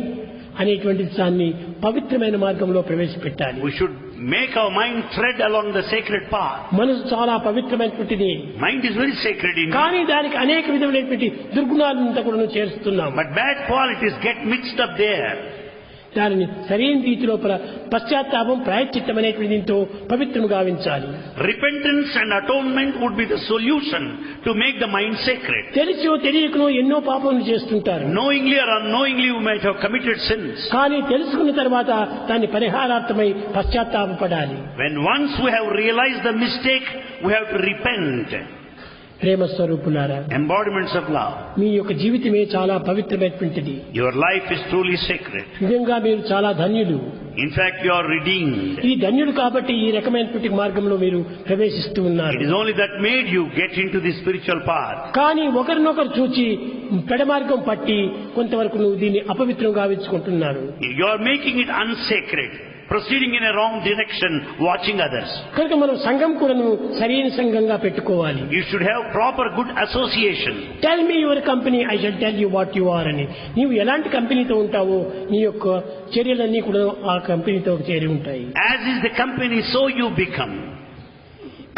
అనేటువంటి దాన్ని పవిత్రమైన మార్గంలో ప్రవేశపెట్టాలి. We should make our mind tread along the sacred path. మనసు చాలా పవిత్రమైనటువంటిది. Mind is very sacred in కానీ దానికి అనేక విధమైనటువంటి దుర్గుణాలంతా కూడా చేరుస్తున్నాం. but bad qualities get mixed up there. దానిని సరైన రీతిలో పశ్చాత్తాపం ప్రాయశ్చిత్తం అనేటువంటి దీంతో పవిత్రం గావించాలి. Repentance and atonement would be the solution to make the mind sacred. తెలిసో తెలియకనో ఎన్నో పాపములు చేస్తుంటారు. Knowingly or unknowingly you might have committed sins. కానీ తెలుసుకున్న తర్వాత దాన్ని పరిహారార్థమై పశ్చాత్తాపపడాలి. When once we have realized the mistake, we have to repent. ప్రేమ స్వరూపులారా, Embodiments of love. మీ యొక్క జీవితమే చాలా పవిత్రమైనటువంటిది. Your life is truly sacred. నిజంగా మీరు చాలా ధన్యులు. In fact, you are redeemed. ఈ ధన్యుడు కాబట్టి ఈ రకమైనటువంటి మార్గంలో మీరు ప్రవేశిస్తూ ఉన్నారు. It is only that made you get into the spiritual path. కానీ ఒకరినొకరు చూచి పెడమార్గం పట్టి కొంతవరకు నువ్వు దీన్ని అపవిత్రం గావించుకుంటున్నారు. You are making it unsacred, proceeding in a wrong direction, watching others. కనుక మనం సంఘం కూడా సరైన సంఘంగా పెట్టుకోవాలి. You should have proper good association. Tell me your company, I shall tell you what you are అని. నీవు ఎలాంటి కంపెనీతో ఉంటావో నీ యొక్క చర్యలన్నీ కూడా ఆ కంపెనీతో చేరి ఉంటాయి. As is the company, so you become.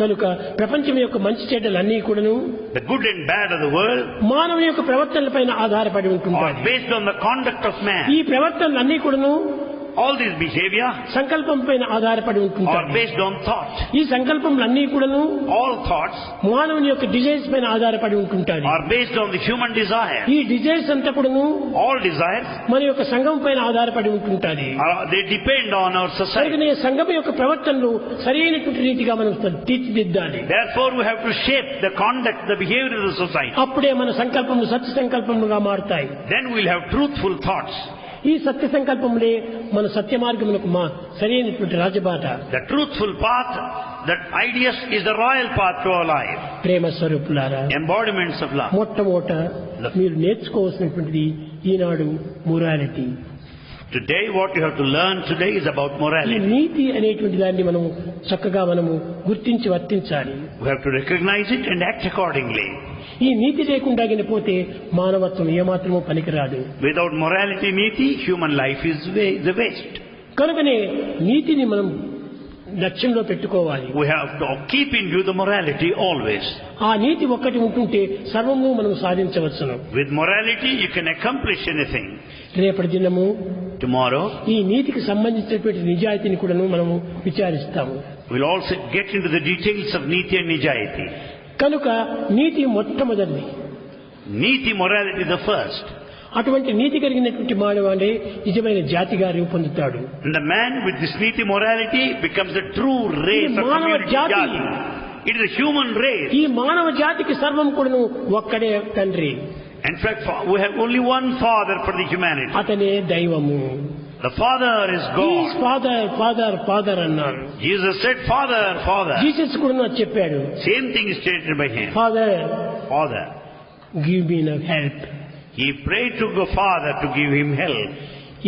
కనుక ప్రపంచం యొక్క మంచి చెడ్డలన్నీ కూడాను The good and bad of the world మానవుని యొక్క ప్రవర్తనలపైన ఆధారపడి are ఉంటుంటాయి. based on the conduct of man. ఈ ప్రవర్తనలన్నీ కూడాను All this behavior సంకల్పం పైన ఆధారపడి are ఉంటుంటాయి. based on thought. ఈ సంకల్పములన్నీ కూడాను All thoughts మానవుని యొక్క డిజైర్స్ పైన ఆధారపడి ఉంటుంటాయి. are based on the human desire. ఈ డిజైర్స్ అంతా కూడాను All desires మన యొక్క సంఘం పైన ఆధారపడి ఉంటుంటాయి. they depend on our society. కనుకనే సంఘం యొక్క ప్రవర్తనలు సరైనటువంటి రీతిగా మనం తీర్చిదిద్దాలి. Therefore, we have to shape the conduct, the behavior of the society. అప్పుడే మన సంకల్పములు సత్య సంకల్పములుగా మారుతాయి. Then we'll have truthful thoughts. ఈ సత్య సంకల్పములే మన సత్య మార్గములకు సరైనటువంటి రాజబాట. The truthful path, that ideas is the royal path to our life. ప్రేమ స్వరూపులారా, Embodiments of love. మొట్టమొదట మీరు నేర్చుకోవాల్సినటువంటిది ఈనాడు morality. Today, what you have to learn today is about ఈ morality. నీతి అనేటువంటి దాన్ని మనము చక్కగా మనము గుర్తించి వర్తించాలి. We have to recognize it and act accordingly. ఈ నీతి లేకుండా పోతే మానవత్వం ఏమాత్రమూ పనికిరాదు. Without morality, niti, human life is the waste. కనుకనే నీతిని మనం లక్ష్యంలో పెట్టుకోవాలి. We have to keep in view the morality always. ఆ నీతి ఒక్కటి ఉంటుంటే సర్వము మనం సాధించవచ్చును. With morality, you can accomplish anything. రేపటి దినము Tomorrow, ఈ నీతికి సంబంధించినటువంటి నిజాయితీని కూడా మనము విచారిస్తాము. we'll also get into the details of niti and nijayati. కనుక నీతి మొట్టమొదటిది. Niti, morality, the first. అటువంటి నీతి కలిగినటువంటి మానవాడే నిజమైన జాతిగా రూపొందుతాడు. And the man with this niti morality becomes a true race of మానవ community జాతి. jati. It is a human race. ఈ మానవ జాతికి సర్వం కూడాను ఒక్కడే తండ్రి. In fact, we have only one father for the humanity. అతనే దైవము. The Father is God. Father father father అన్నారు. Jesus said, Father, Father. Jesus కూడా చెప్పాడు, Same thing is stated by him. Father Father. Give me help. He prayed to the Father to give him help.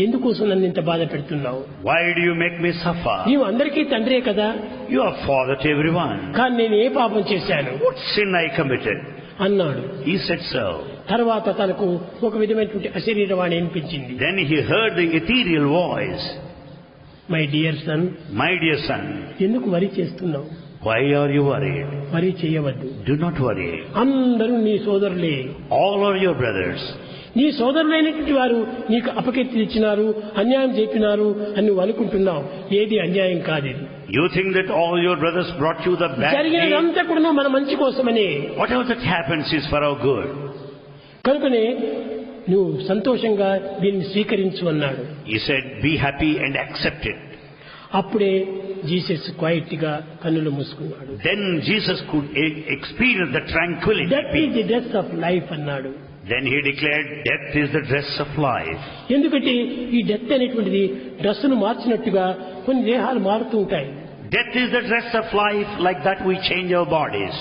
ఎందుకోసం నన్ను ఇంత బాధ పెడుతున్నావు? Why do you make me suffer? నీవు అందరికీ తండ్రే కదా. You are Father to everyone. కానీ నేను ఏ పాపం చేశాను? What sin I committed? అన్నాడు. He said so. తర్వాత తనకు ఒక విధమైనటువంటి అశరీరవాణి అనిపించింది. Then he heard the ethereal voice. My dear son, My dear son, ఎందుకు వరి చేస్తున్నావు? why are you worried? వరి చేయవద్దు. Do not worry. అందరూ నీ సోదరులే. All are your brothers. నీ సోదరులైనటువంటి వారు నీకు అపకీర్తి ఇచ్చినారు, అన్యాయం చేపినారు అని నువ్వు అనుకుంటున్నావు. ఏది అన్యాయం కాదు. You think that all your brothers brought you the bad name? జరిగినదంతా కూడా మన మంచి కోసమనే. Whatever that happens is for our good. కనుకనే నువ్వు సంతోషంగా దీన్ని స్వీకరించు అన్నాడు. He said, be happy and accept it. అప్పుడే జీసస్ క్వైట్ గా కన్నులు మూసుకున్నాడు. Then Jesus could experience the tranquility. Death is the dress of life అన్నాడు. Then he declared, death is the dress of life. ఎందుకంటే ఈ డెత్ అనేటువంటిది డ్రెస్సును మార్చినట్టుగా కొన్ని దేహాలు మారుతూ ఉంటాయి. Death is the dress of life, like that we change our bodies.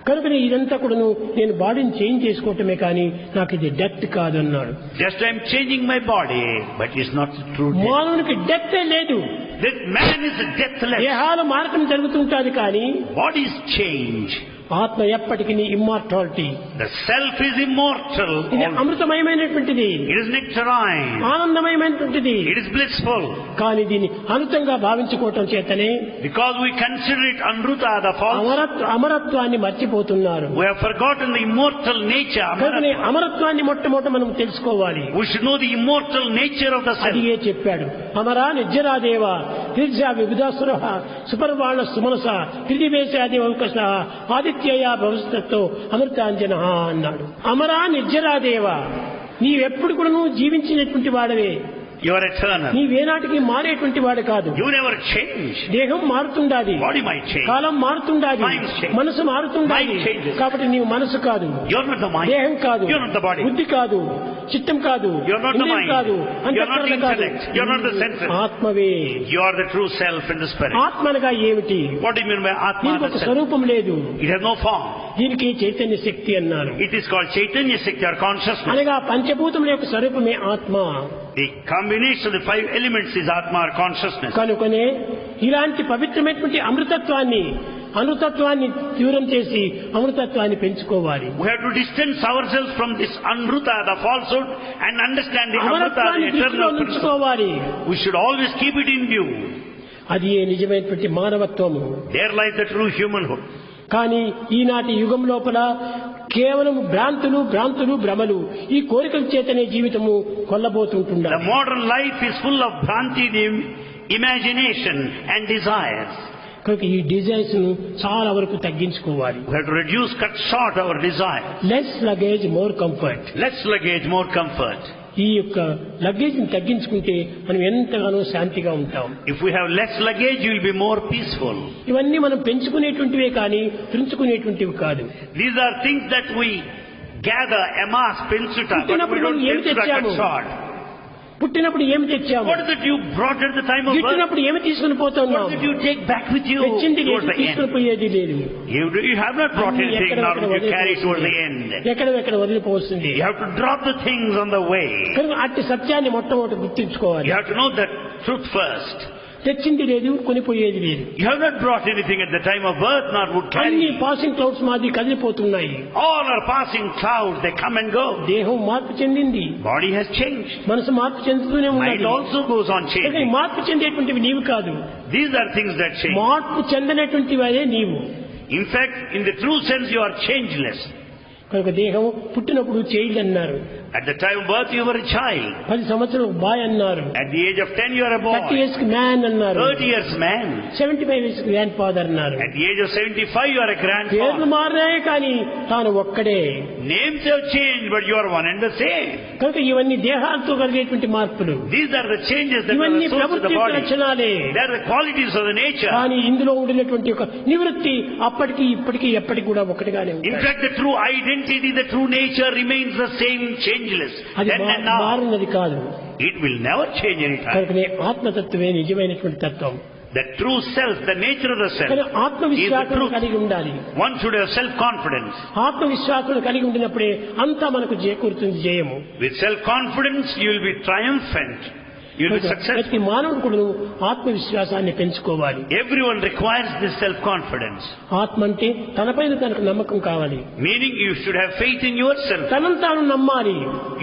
కనుకనే ఇదంతా కూడాను నేను బాడీని చేంజ్ చేసుకోవటమే కానీ నాకు ఇది డెత్ కాదు అన్నాడు. Just I'm changing my body, but it's not the true death. మానవునికి డెత్ లేదు. That man is deathless. దేహాలు మారటం జరుగుతుంటాది కానీ Bodies change. ఆత్మ ఎప్పటికీ immortality. The self is immortal. ఇది అమృతమయమైనటువంటిది. It is nectarine. ఆనందమయమైనటువంటిది. It is blissful. కానీ దీన్ని అమృతంగా భావించుకోవటం చేతనే Because we consider it Amruta, the false, అమరత్వాన్ని మర్చిపోతున్నారు. we have forgotten the immortal nature. కనుకనే అమరత్వాన్ని మొట్టమొదట మనం తెలుసుకోవాలి. We should know the immortal nature of the self. అది ఏ చెప్పాడు. అమరా నిర్జరాదేవ తిర్జా విబుధాసుర సుపర్వాణ సుమనస త్రిదివేశాది అవకాశ ఆదిత్యయ భవిష్యత్తో అమృతాంజన అన్నాడు. అమరా నిర్జరాదేవ, నీవెప్పుడు కూడా నువ్వు జీవించినటువంటి వాడవే. You are eternal. నీవేనాటికి మారేటువంటి వాడు కాదు. You never change. దేహం మారుతుండాది, Body might change. కాలం మారుతుండాది, Mind changes. మనసు మారుతుండాది. Mind changes. కాబట్టి నీవు మనసు కాదు, You are not the mind. దేహం కాదు, You are not the body. బుద్ధి కాదు, చిత్తం కాదు, You are not the ఇంద్రియం mind. కాదు, You are not the అంతఃకరణ కాదు. intellect. You are not the senses. ఆత్మవే. You are the true self in the spirit. ఆత్మనగా ఏమిటి? What do you mean by Atma? దీనికి The ఒక self? స్వరూపం లేదు. It has no form. దీనికి చైతన్య శక్తి అన్నారు. It is called Chaitanya Shakti or consciousness. అనగా పంచభూతముల యొక్క స్వరూపమే ఆత్మ. The combination of the 5 elements is Atma or consciousness. కనుకనే ఇలాంటి పవిత్రమైనటువంటి అమృతత్వాన్ని దూరం చేసి అమృతత్వాన్ని పెంచుకోవాలి. We have to distance ourselves from this Anruta, the falsehood, and understand the Amruta, the అమరత్వాన్ని దృష్టిలో eternal principle. ఉంచుకోవాలి. We should always keep it in view. అది ఏ నిజమైనటువంటి మానవత్వము. There lies the true humanhood. కానీ ఈనాటి యుగం లోపల కేవలం భ్రాంతులు భ్రమలు, ఈ కోరికల చేతనే జీవితము కొల్లబోతుంటున్నారు. The modern life is full of bhranti, imagination and desires. కనుక ఈ డిజైర్స్ ను చాలా వరకు తగ్గించుకోవాలి. We have to reduce, cut short our desire. Less luggage more comfort. Less luggage, more comfort. ఈ యొక్క లగేజ్ ని తగ్గించుకుంటే మనం ఎంతగానో శాంతిగా ఉంటాం. If we have less luggage, you will be more peaceful. ఇవన్నీ మనం పెంచుకునేటువంటివే కానీ పెంచుకునేటువంటివి కాదు. These are things that we gather, amass, pinsuta, but we పుట్టినప్పుడు don't ఏమి pinsuta, తెచ్చాము? cut short. పుట్టినప్పుడు ఏమి తెచ్చాము? What is it you brought at the time of birth? గిట్టినప్పుడు ఏమి తీసుకుని పోతున్నాం? What did you take back with you తెచ్చింది towards లేదు, the తీసుకుని end? పోయేది లేదు. You have not brought అన్ని anything, nor ఎక్కడెక్కడ did you carry towards the end. ఎక్కడ వదిలిపోతుంది. You have to drop the things on the way. కనుక అట్టి సత్యాన్ని మొట్టమొదటి గుర్తించుకోవాలి. You have to know the truth first. తెచ్చింది లేదు, కొనిపోయేది లేదు. You have not brought anything at the time of birth, nor would అన్ని carry. Passing clouds మాది కదిలిపోతున్నాయి. All are passing clouds, they come and go. దేహం మార్పు చెందింది, Body has changed. మనసు మార్పు చెందుతూనే Mind ఉన్నది. also goes on కనుక ఈ changing. మార్పు చెందేటువంటివి నీవు కాదు. These are things that change. మార్పు చెందనటువంటి వాడే నీవు. In fact, in the true sense, you are changeless. కనుక దేహం పుట్టినప్పుడు చైల్డ్ అన్నారు, At the time of birth, you were a child. 10 సంవత్సరాలు బాయ్ అన్నారు, At the age of 10, you are a 30 boy. years man అన్నారు, 30 years man. 75 years grand father అన్నారు. At the age of 75, you are a పేర్లు grandfather. మారినాయే కానీ తాను ఒక్కడే. Names have changed, but you are one and the same. కనుక ఇవన్నీ దేహాలతో కలిగేటువంటి మార్పులు. These are the changes that are ఇవన్నీ the source of the ప్రవృత్తి యొక్క body. లక్షణాలే. They are the qualities of the nature. కానీ ఇందులో ఉండినటువంటి ఒక నివృత్తి అప్పటికి ఇప్పటికి ఎప్పటికి కూడా ఒకటిగానే In ఉంటుంది. fact, the true identity, the true nature remains the same, changeless. అది Then and now, మారినది కాదు. it will never change any time. కనుకనే ఆత్మతత్వమే నిజమైనటువంటి తత్వం. The true self, the nature of the self, కానీ is the ఆత్మవిశ్వాసం truth. కలిగి ఉండాలి. One should have self-confidence. ఆత్మవిశ్వాసం కలిగి ఉండినప్పుడే అంతా మనకు చేకూరుతుంది జయము. With self-confidence, you will be triumphant. you'll be successful. ప్రతి మానవుడు కూడా ఆత్మవిశ్వాసాన్ని పెంచుకోవాలి. Everyone requires this self-confidence. ఆత్మ అంటే తనపైన తనకు నమ్మకం కావాలి. Meaning you should have faith in yourself. తనను తాను నమ్మాలి.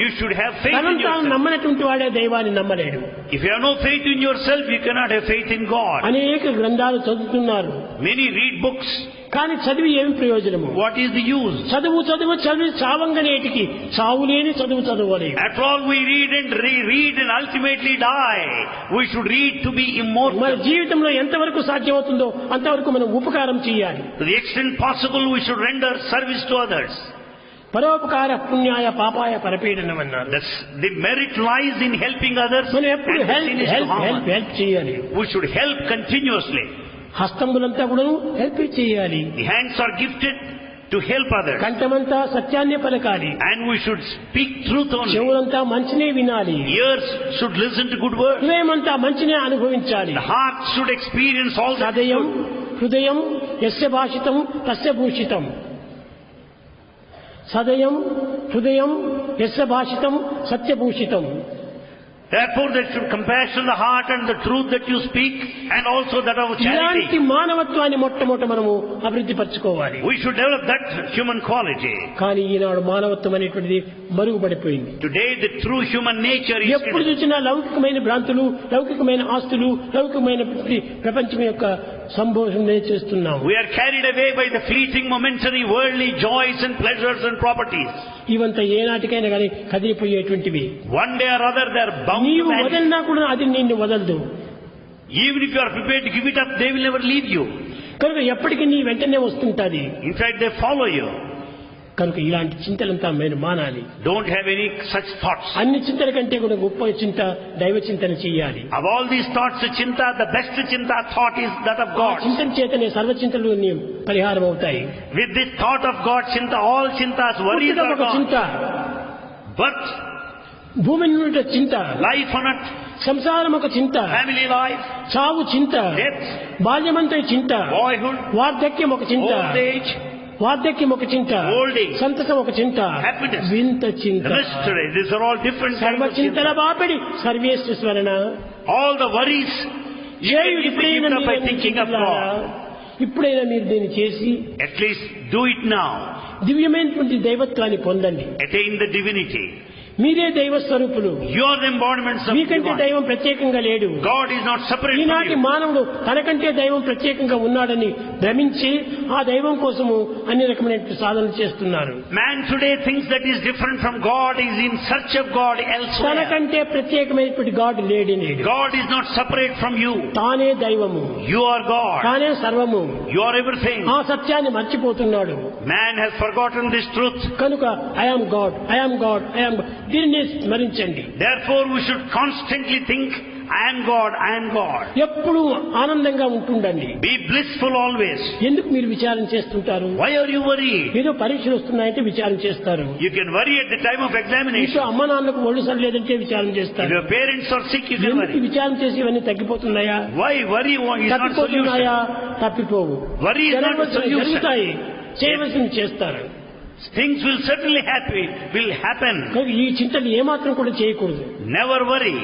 You should have faith in తనను తాను yourself. నమ్మనటువంటి వాడే దైవాన్ని నమ్మలేడు. If you have no faith in yourself, you cannot have faith in God. అనేక గ్రంథాలు చదువుతున్నారు. Many read books. కానీ చదివి ఏమి ప్రయోజనము? What is the use? చదివి చావంగనేటికి చావులేని చదవాలి. After all, we read and reread and ultimately die. We should read to be immortal. మన జీవితంలో ఎంతవరకు సాధ్యమవుతుందో అంతవరకు మనం ఉపకారం చేయాలి. To the extent possible, we should render service to others. పరోపకార పుణ్యాయ పాపాయ పరపీడనం అన్నారు. The merit lies in helping others. మనం ఎప్పుడు హెల్ప్ చేయాలి. We should help continuously. హస్తములంతా కూడా హెల్ప్ చేయాలి. The hands are gifted to help others. కంఠమంతా సత్యాన్నే పలకాలి. And we should speak truth only. చెవులంతా మంచినే వినాలి. Ears should listen to good words. హృదయమంతా మంచినే అనుభవించాలి. The heart should experience all that. హృదయం యస్య భాషితం తస్య భూషితం. సదయం హృదయం యస్య భాషితం సత్యభూషితం. Therefore, there should compassion the heart and the truth that you speak, and also that of charity. ఇలాంటి మానవత్వాన్ని మొట్టమొదట మనము అభివృద్ధి పరచుకోవాలి. We should develop that human quality. కానీ ఈనాడు మానవత్వం అనేటువంటిది మరుగుపడిపోయింది. Today, the true human nature is. ఎప్పుడు చూసినా లౌకికమైన భ్రాంతులు, లౌకికమైన ఆస్తులు, లౌకికమైన ప్రపంచం యొక్క సంభోషణే చేస్తున్నాం. We are carried away by the fleeting, momentary, worldly joys and pleasures and properties. ఇవంతా ఏనాటికైనా కానీ కదిలిపోయేటువంటివి. One day or other, they are bound. నీవు వదలినా కూడా అది నిన్ను వదలదు. Even if you are prepared to give it up, they will never leave you. కనుక ఎప్పటికీ నీ వెంటనే వస్తుంటది. In fact, they follow you. కనుక ఇలాంటి చింతలంతా మీరు మానాలి. Don't have any such thoughts. అన్ని చింతల కంటే కూడా గొప్ప చింత దైవ చింతన చేయాలి. Of all these thoughts, chinta, the best chinta thought is that of God. చింతన చేతనే సర్వ చింతలు పరిహారం అవుతాయి. With this thought of God, chinta, all chintas, worries are gone. చింత, Birth, భూమి నుండి చింత, life on earth, సంసారం ఒక చింత, family life, చావు చింత, death, బాల్యమంతా చింత, boyhood, వార్ధక్యం ఒక చింత, old age, వార్ధక్యం ఒక చింత, old age, సంతసం ఒక చింత, happiness, వింత చింత, the mystery. These are all different సర్వ kinds of Chintala chinta. బాపిడి సర్వేశ్వరణ. All the worries, you can give it up by thinking of God. ఇప్పుడైనా మీరు దీన్ని చేసి At least do it now. దివ్యమైనటువంటి దైవత్వాన్ని పొందండి. Attain the divinity. మీరే దైవ స్వరూపులు. You are the embodiments of మీకంటే divine. దైవం ప్రత్యేకంగా లేడు. God is not separate from ఈనాటి you. మానవుడు తనకంటే దైవం ప్రత్యేకంగా ఉన్నాడని భ్రమించి ఆ దైవం కోసము అన్ని రకమైన సాధనలు చేస్తున్నారు. Man today thinks that he is different from God, is in search of God elsewhere. తనకంటే ప్రత్యేకమైనటువంటి గాడ్ లేడని. God is not separate from you. తానే దైవము. You are God. తానే సర్వము. You are everything. ఆ సత్యాన్ని మర్చిపోతున్నాడు. Man has forgotten this truth. కనుక I am God, I am God, I am, దీన్ని స్మరించండి. Therefore we should constantly think, I am God, I am God. ఎప్పుడు ఆనందంగా ఉంటుండండి. Be blissful always. ఎందుకు మీరు విచారం చేస్తుంటారు? Why are you worried? ఏదో పరీక్షలు వస్తున్నాయంటే విచారం చేస్తారు. You can worry at the time of examination. ఇంట్లో అమ్మ నాన్నకు ఒళ్ళు సరిలేదంటే విచారం If చేస్తారు. your parents are sick, you can ఎందుకు worry. విచారం చేసి ఇవన్నీ తగ్గిపోతున్నాయా? Why worry is not తప్పిపోతున్నాయా? solution. తప్పిపోవు. Worry is not a solution. జరుగుతాయి, చేయవలసింది చేస్తారు. Things will certainly happen. ఈ చింతలు ఏమాత్రం కూడా చేయకూడదు. Never worry.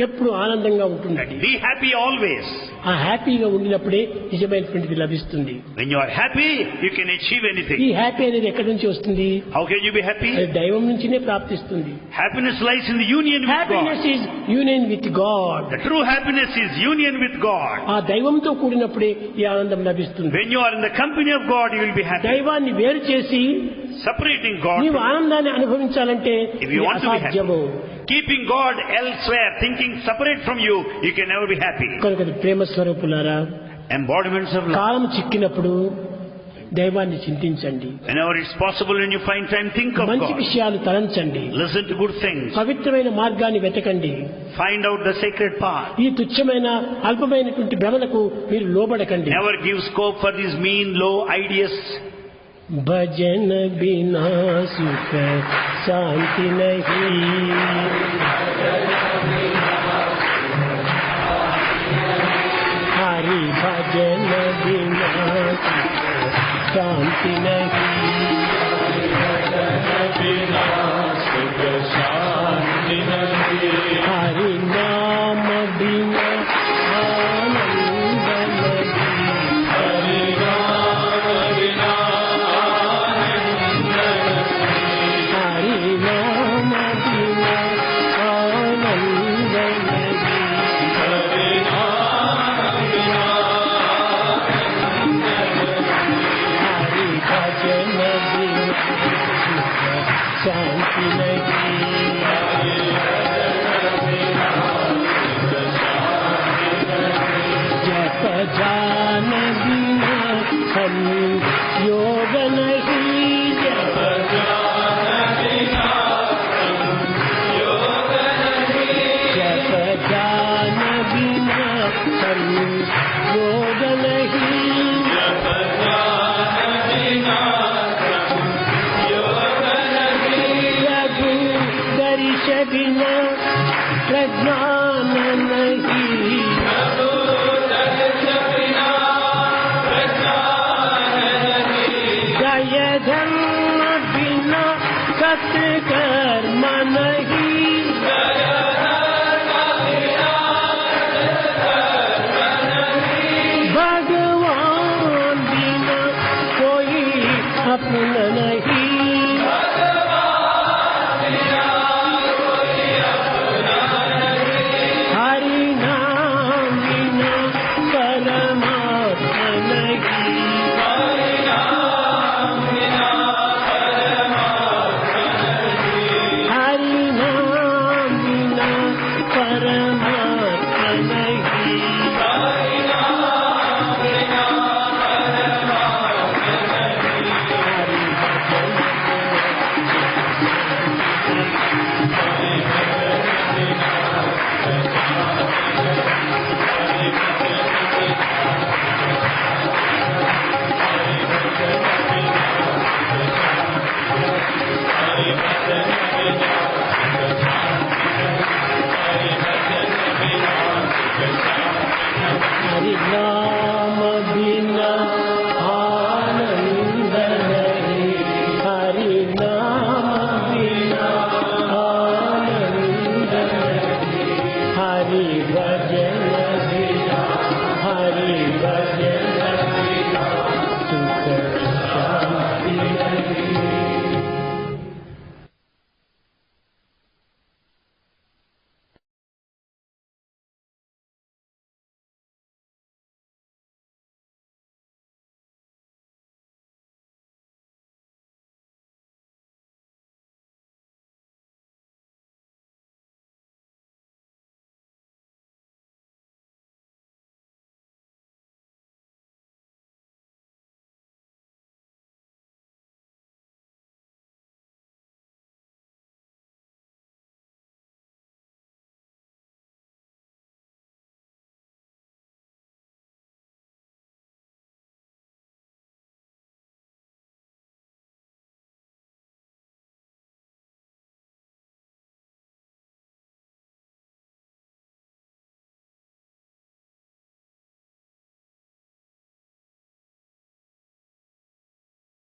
ఎప్పుడు ఆనందంగా ఉంటుండండి. Be happy always. ఆ హ్యాపీగా ఉండినప్పుడే నిజమైనటువంటిది లభిస్తుంది. When you are happy, you can achieve anything. ఈ హ్యాపీ అనేది ఎక్కడి నుంచి వస్తుంది? How can you be happy? అది దైవం నుంచినే ప్రాప్తిస్తుంది. Happiness lies in the union with happiness God. Is union with God. The true happiness is union with God. ఆ దైవంతో కూడినప్పుడే ఈ ఆనందం లభిస్తుంది. When you are in the company of God, you will be happy. దైవాన్ని వేరు చేసి Separating God, నీవు ఆనందాన్ని అనుభవించాలంటే if you want to be happy, అసాధ్యము. keeping God elsewhere, thinking separate from you, you can never be happy. కనుక ప్రేమ స్వరూపులారా, Embodiments of love. కాలం చిక్కినప్పుడు దైవాన్ని చింతించండి. Whenever it's possible, when you find time, think of మంచి God. విషయాలు తలంచండి. Listen to good things. పవిత్రమైన మార్గాన్ని వెతకండి. Find out the sacred path. ఈ తుచ్చమైన అల్పమైనటువంటి భ్రమలకు మీరు లోబడకండి. Never give scope for these mean, low ideas. భజన బినా సుఖ శాంతి నహీ, హరి భజన బినా సుఖ శాంతి నహీ, హరి నామ शांति नहीं। जप जान बिना संयोग नहीं। जप जान बिना संयोग नहीं। जप जान बिना संयोग नहीं। जप जान बिना संयोग नहीं। रघु दर्श बिना प्रज्ञान नहीं। धर्म बिना सत्कर्म नहीं। भगवान बिना कोई अपना